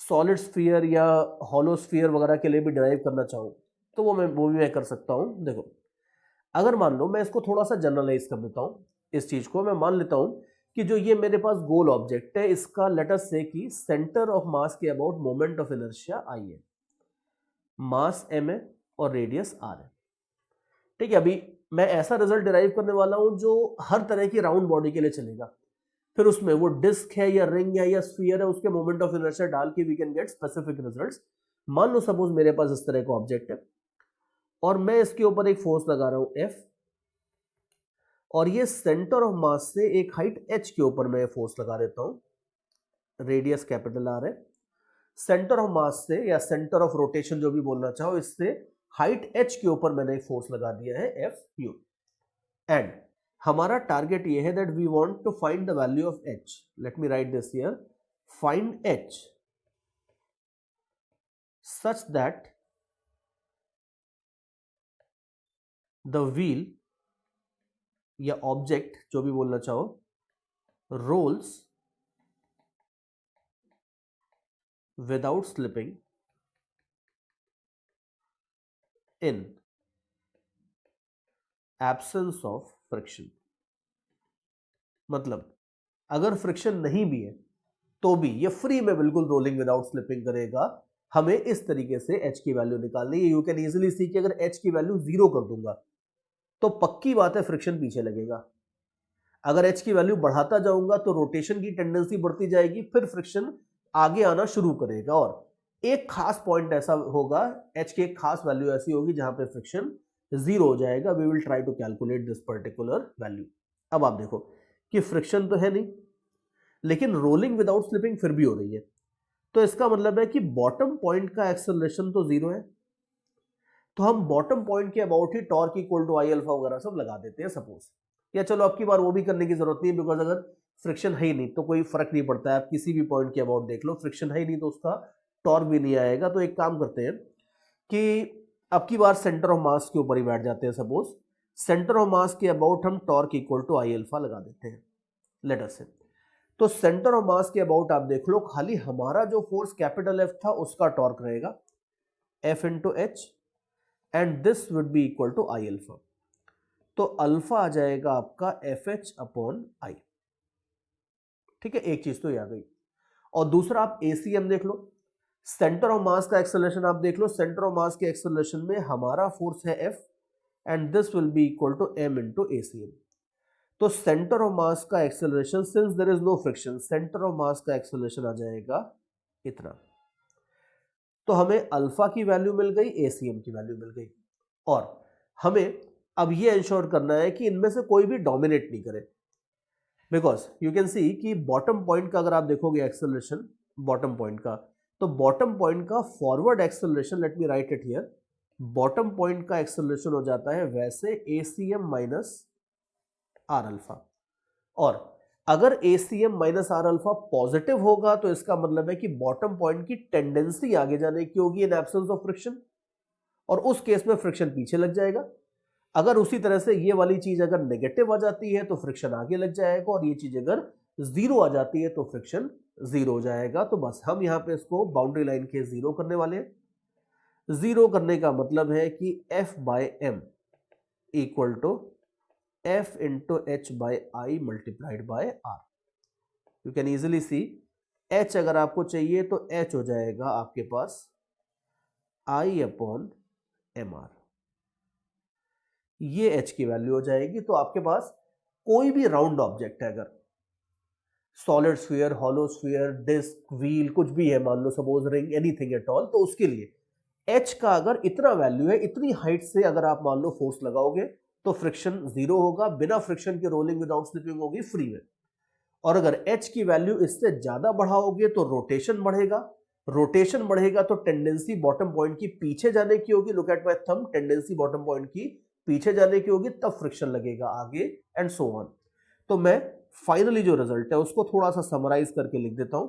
सॉलिड स्फीयर या हॉलो स्फीयर वगैरह के लिए भी डिराइव करना चाहूँ तो वो भी मैं कर सकता हूँ। देखो अगर मान लो मैं इसको थोड़ा सा जनरलाइज कर देता हूँ, इस चीज को मैं मान लेता हूँ कि जो ये मेरे पास गोल ऑब्जेक्ट है इसका लेट अस से कि सेंटर ऑफ मास के about moment of inertia I है, मास m है और रेडियस r है। ठीक है, अभी मैं ऐसा रिजल्ट डिराइव करने वाला हूं जो हर तरह की राउंड बॉडी के लिए चलेगा, फिर उसमें वो डिस्क है या रिंग है या स्फीयर है उसके मोमेंट ऑफ इनर्शिया डाल के we can get specific results. मान लो सपोज मेरे पास इस तरह का ऑब्जेक्ट है और मैं इसके ऊपर एक फोर्स लगा रहा हूं F, और ये सेंटर ऑफ मास से एक हाइट h के ऊपर मैं फोर्स लगा देता हूं, रेडियस कैपिटल R है, सेंटर ऑफ मास से या सेंटर ऑफ रोटेशन जो भी बोलना चाहो इससे हाइट h के ऊपर मैंने एक फोर्स लगा दिया है Fu, एंड हमारा टारगेट ये है that we want to find the value of h। Let me write this here, find h such that the wheel या ऑब्जेक्ट जो भी बोलना चाहो rolls without slipping in absence of friction। मतलब अगर फ्रिक्शन नहीं भी है तो भी ये फ्री में बिल्कुल रोलिंग विदाउट स्लिपिंग करेगा। हमें इस तरीके से h की वैल्यू निकालनी है। यू कैन इजीली सी कि अगर h की वैल्यू 0 कर दूंगा तो पक्की बात है फ्रिक्शन पीछे लगेगा, अगर h की वैल्यू बढ़ाता जाऊंगा तो रोटेशन की टेंडेंसी बढ़ती जाएगी, फिर फ्रिक्शन आगे आना शुरू करेगा। और एक खास पॉइंट ऐसा होगा, h की एक खास वैल्यू ऐसी होगी जहां पे फ्रिक्शन 0 हो जाएगा। We will try to calculate this particular value. अब आप देखो कि फ्रिक्शन तो है नहीं लेकिन रोलिंग विदाउट स्लिपिंग फिर भी हो रही है, तो इसका मतलब है कि बॉटम पॉइंट का एक्सेलरेशन तो 0 है, तो हम बॉटम पॉइंट के अबाउट ही torque equal to I alpha वगैरह सब लगा देते हैं सपोज। या चलो अब की बार वो भी करने की जरूरत नहीं है, बिकॉज अगर फ्रिक्शन है ही नहीं तो कोई फर्क नहीं पड़ता है, आप किसी भी पॉइंट के अबाउट देख लो, फ्रिक्शन है ही नहीं तो उसका टॉर्क भी नहीं आएगा। तो एक काम करते हैं कि अब की बार सेंटर ऑफ मास के ऊपर ही बैठ जाते हैं, सपोज सेंटर ऑफ मास के अबाउट हम torque equal to I alpha लगा देते हैं लेट अस से। तो सेंटर ऑफ मास के अबाउट आप देख लो, खाली हमारा जो फोर्स कैपिटल F था उसका टॉर्क रहेगा F into H, and this would be equal to I alpha. तो अल्फा आ जाएगा आपका FH अपॉन आई। ठीक है, एक चीज तो ये आ गई। और दूसरा आप ACM देख लो, सेंटर ऑफ मास का एक्सेलरेशन आप देख लो, सेंटर ऑफ मास के एक्सेलरेशन में हमारा फोर्स है F and this will be equal to M into ACM। तो सेंटर ऑफ मास का acceleration, since there is no friction, centre of mass का एक्सेलरेशन आ जाएगा इतना। तो हमें अल्फा की वैल्यू मिल गई, ACM की वैल्यू मिल गई, और हमें अब ये इंश्योर करना है कि इनमें से कोई भी डोमिनेट नहीं करे, बिकॉज यू कैन सी कि बॉटम पॉइंट का अगर आप देखोगे एक्सेलरेशन बॉटम पॉइंट का, तो बॉटम पॉइंट का forward acceleration, late me right it here, bottom point का एक्सेलरेशन हो जाता है वैसे ACM माइनस आर अल्फा, और अगर ACM minus are alpha positive होगा तो इसका मतलब है कि बॉटम पॉइंट की टेंडेंसी आगे जाने की होगी इन एब्सेंस ऑफ फ्रिक्शन, और उस केस में फ्रिक्शन पीछे लग जाएगा। अगर उसी तरह से ये वाली चीज अगर नेगेटिव आ जाती है तो फ्रिक्शन आगे लग जाएगा, और ये चीज अगर जीरो आ जाती है तो फ्रिक्शन जीरो हो जाएगा। तो बस हम यहां पे इसको बाउंड्री लाइन के जीरो करने वाले हैं। जीरो करने का मतलब है कि F by M equal to F into H by I multiplied by R. You can easily see H अगर आपको चाहिए तो H हो जाएगा आपके पास I अपॉन एम आर, ये H की वैल्यू हो जाएगी। तो आपके पास कोई भी राउंड ऑब्जेक्ट है, अगर solid sphere, hollow sphere, disc, wheel, कुछ भी है, मान लो suppose ring, anything at all, तो उसके लिए H का अगर इतना वैल्यू है, इतनी हाइट से अगर आप मान लो फोर्स लगाओगे तो फ्रिक्शन जीरो होगा, बिना फ्रिक्शन के रोलिंग विदाउट स्लिपिंग होगी फ्री में। और अगर H की वैल्यू इससे ज्यादा बढ़ाओगे तो रोटेशन बढ़ेगा, रोटेशन बढ़ेगा तो टेंडेंसी बॉटम पॉइंट की पीछे जाने की होगी। Look at my thumb, tendency bottom point की पीछे जाने की होगी, तब फ्रिक्शन लगेगा आगे, एंड सो ऑन। तो मैं फाइनली जो रिजल्ट है उसको थोड़ा सा समराइज करके लिख देता हूं।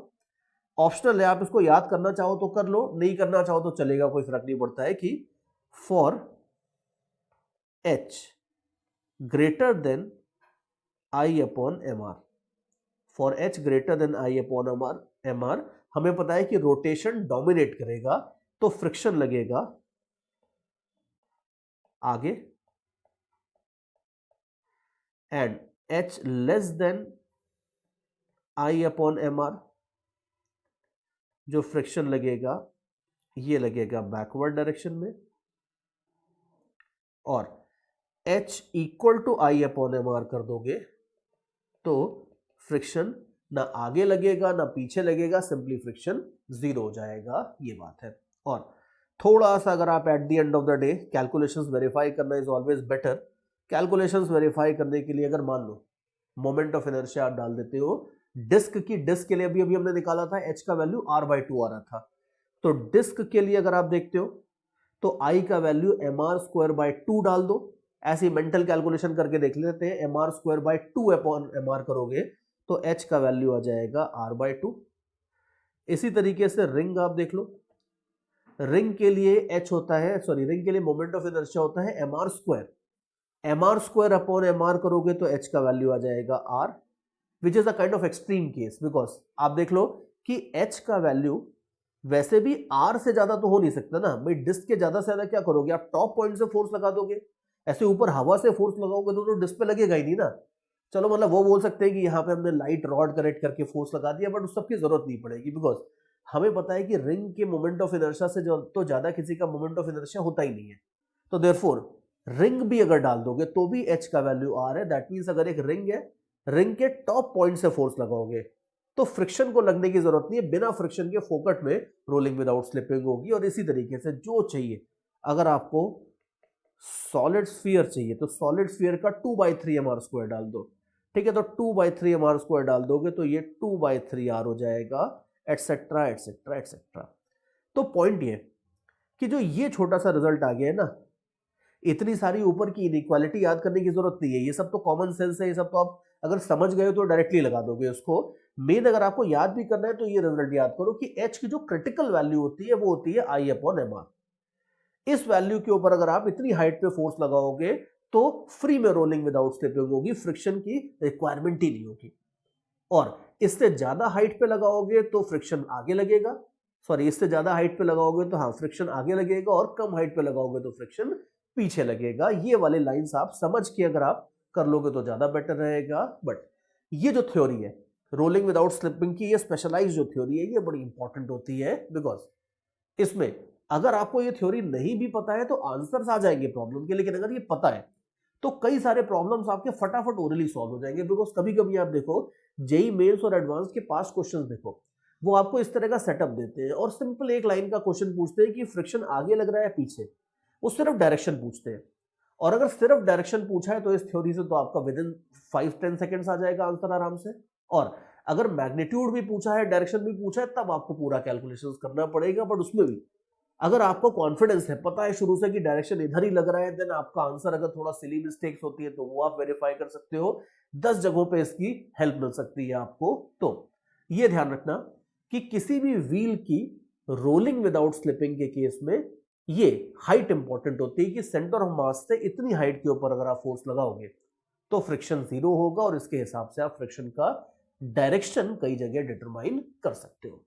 ऑप्शनल है, आप इसको याद करना चाहो तो कर लो, नहीं करना चाहो तो चलेगा, कोई फर्क नहीं पड़ता है। कि for H greater than I upon M R, for H greater than I upon M R, हमें पता है कि रोटेशन डोमिनेट करेगा तो फ्रिक्शन लगेगा आगे, and H less than I upon M R, जो फ्रिक्शन लगेगा ये लगेगा बैकवर्ड डायरेक्शन में, और H equal to I upon M R कर दोगे तो फ्रिक्शन ना आगे लगेगा ना पीछे लगेगा, सिंपली फ्रिक्शन जीरो हो जाएगा, ये बात है। और थोड़ा सा अगर आप at the end of the day calculations verify करना is always better. Calculations verify करने के लिए अगर मान लो मोमेंट ऑफ इनर्शिया आप डाल देते हो, डिस्क के लिए अभी हमने निकाला था H का वैल्यू r/2 आ रहा था, तो डिस्क के लिए अगर आप देखते हो तो I का वैल्यू mr²/2 डाल दो। ऐसी मेंटल कैलकुलेशन करके देख लेते हैं, mr²/2 अपॉन mr करोगे तो H का वैल्यू आ जाएगा r/2। इसी तरीके से रिंग आप देख लो, रिंग के लिए H होता है, सॉरी रिंग के लिए मोमेंट ऑफ इनर्शिया होता है mr² अपॉन mr करोगे तो H का वैल्यू आ जाएगा r, which is a kind of extreme case, because आप देख लो कि H का वैल्यू वैसे भी R से ज्यादा तो हो नहीं सकता ना भाई। डिस्क के ज्यादा से ज्यादा क्या करोगे आप, टॉप पॉइंट से फोर्स लगा दोगे, ऐसे ऊपर हवा से फोर्स लगाओगे तो डिस्क पे लगेगा ही नहीं ना। चलो मतलब वो बोल सकते हैं कि यहाँ पे हमने लाइट रॉड कनेक्ट करके फोर्स लगा दिया, बट उस सबकी जरूरत नहीं पड़ेगी, बिकॉज हमें पता है कि रिंग के मोमेंट ऑफ इनर्शिया से जो तो ज्यादा किसी का मोमेंट ऑफ इनर्शिया होता ही नहीं है। तो देयरफॉर रिंग भी अगर डाल दोगे तो भी H का वैल्यू R है। दैट मीन्स अगर एक रिंग है, रिंग के टॉप पॉइंट से फोर्स लगाओगे तो फ्रिक्शन को लगने की जरूरत नहीं है, बिना फ्रिक्शन के फोकट में रोलिंग विदाउट स्लिपिंग होगी। और इसी तरीके से जो चाहिए, अगर आपको सॉलिड स्फीयर चाहिए तो सॉलिड स्फीयर का 2/3 mr² डाल दो, ठीक है, तो 2/3 mr² डाल दोगे तो ये 2/3 r हो जाएगा, एटसेट्रा एटसेट्रा एटसेट्रा। तो पॉइंट ये कि जो ये छोटा सा रिजल्ट आ गया है ना, इतनी सारी ऊपर की इनइक्वालिटी याद करने की जरूरत नहीं है, ये सब तो कॉमन सेंस है, ये सब तो आप अगर समझ गए तो डायरेक्टली लगा दोगे उसको। मेन अगर आपको याद भी करना है तो ये रिजल्ट याद करो कि H की जो क्रिटिकल वैल्यू होती है वो होती है I अपॉन एम आर। इस वैल्यू के ऊपर अगर आप इतनी हाइट पे फोर्स लगाओगे तो फ्री में रोलिंग विदाउट स्लिपिंग होगी, फ्रिक्शन की रिक्वायरमेंट ही नहीं होगी। और इससे ज्यादा हाइट पे लगाओगे तो फ्रिक्शन आगे लगेगा, सॉरी इससे ज्यादा हाइट पे लगाओगे तो हाँ फ्रिक्शन आगे लगेगा, और कम हाइट पे लगाओगे तो फ्रिक्शन पीछे लगेगा। ये वाले लाइंस आप समझ के अगर आप कर लोगे तो ज्यादा बेटर रहेगा। बट ये जो थ्योरी है रोलिंग विदाउट स्लिपिंग की, ये स्पेशलाइज जो थ्योरी है ये बड़ी इंपॉर्टेंट होती है, बिकॉज इसमें अगर आपको ये थ्योरी नहीं भी पता है तो आंसर्स आ जाएंगे प्रॉब्लम के, लेकिन अगर ये पता है तो कई सारे प्रॉब्लम्स आपके फटाफट ओरली सॉल्व हो जाएंगे। बिकॉज कभी कभी आप देखो जेई मेंस और एडवांस के पास क्वेश्चंस देखो, वो आपको इस तरह का सेटअप देते हैं और सिंपल एक लाइन का क्वेश्चन पूछते हैं कि फ्रिक्शन आगे लग रहा है पीछे, वो सिर्फ डायरेक्शन पूछते हैं। और अगर सिर्फ डायरेक्शन पूछा है तो इस थ्योरी से तो आपका विद इन 5-10 सेकेंड्स आ जाएगा आंसर आराम से। और अगर मैग्नीट्यूड भी पूछा है, डायरेक्शन भी पूछा है, तब आपको पूरा कैलकुलेशंस करना पड़ेगा, बट उसमें भी अगर आपको कॉन्फिडेंस है, पता है शुरू से कि डायरेक्शन इधर ही लग रहा है, देन आपका आंसर अगर थोड़ा सिली मिस्टेक्स होती है तो वो आप वेरीफाई कर सकते हो। 10 जगहों पे इसकी हेल्प मिल सकती है आपको। तो ये ध्यान रखना कि किसी भी व्हील की रोलिंग विदाउट स्लिपिंग के केस में ये हाइट इंपॉर्टेंट होती है कि सेंटर ऑफ मास से इतनी हाइट के ऊपर अगर आप फोर्स लगाओगे तो फ्रिक्शन 0 होगा और इसके हिसाब से आप फ्रिक्शन का डायरेक्शन कई जगह डिटरमाइन कर सकते हो।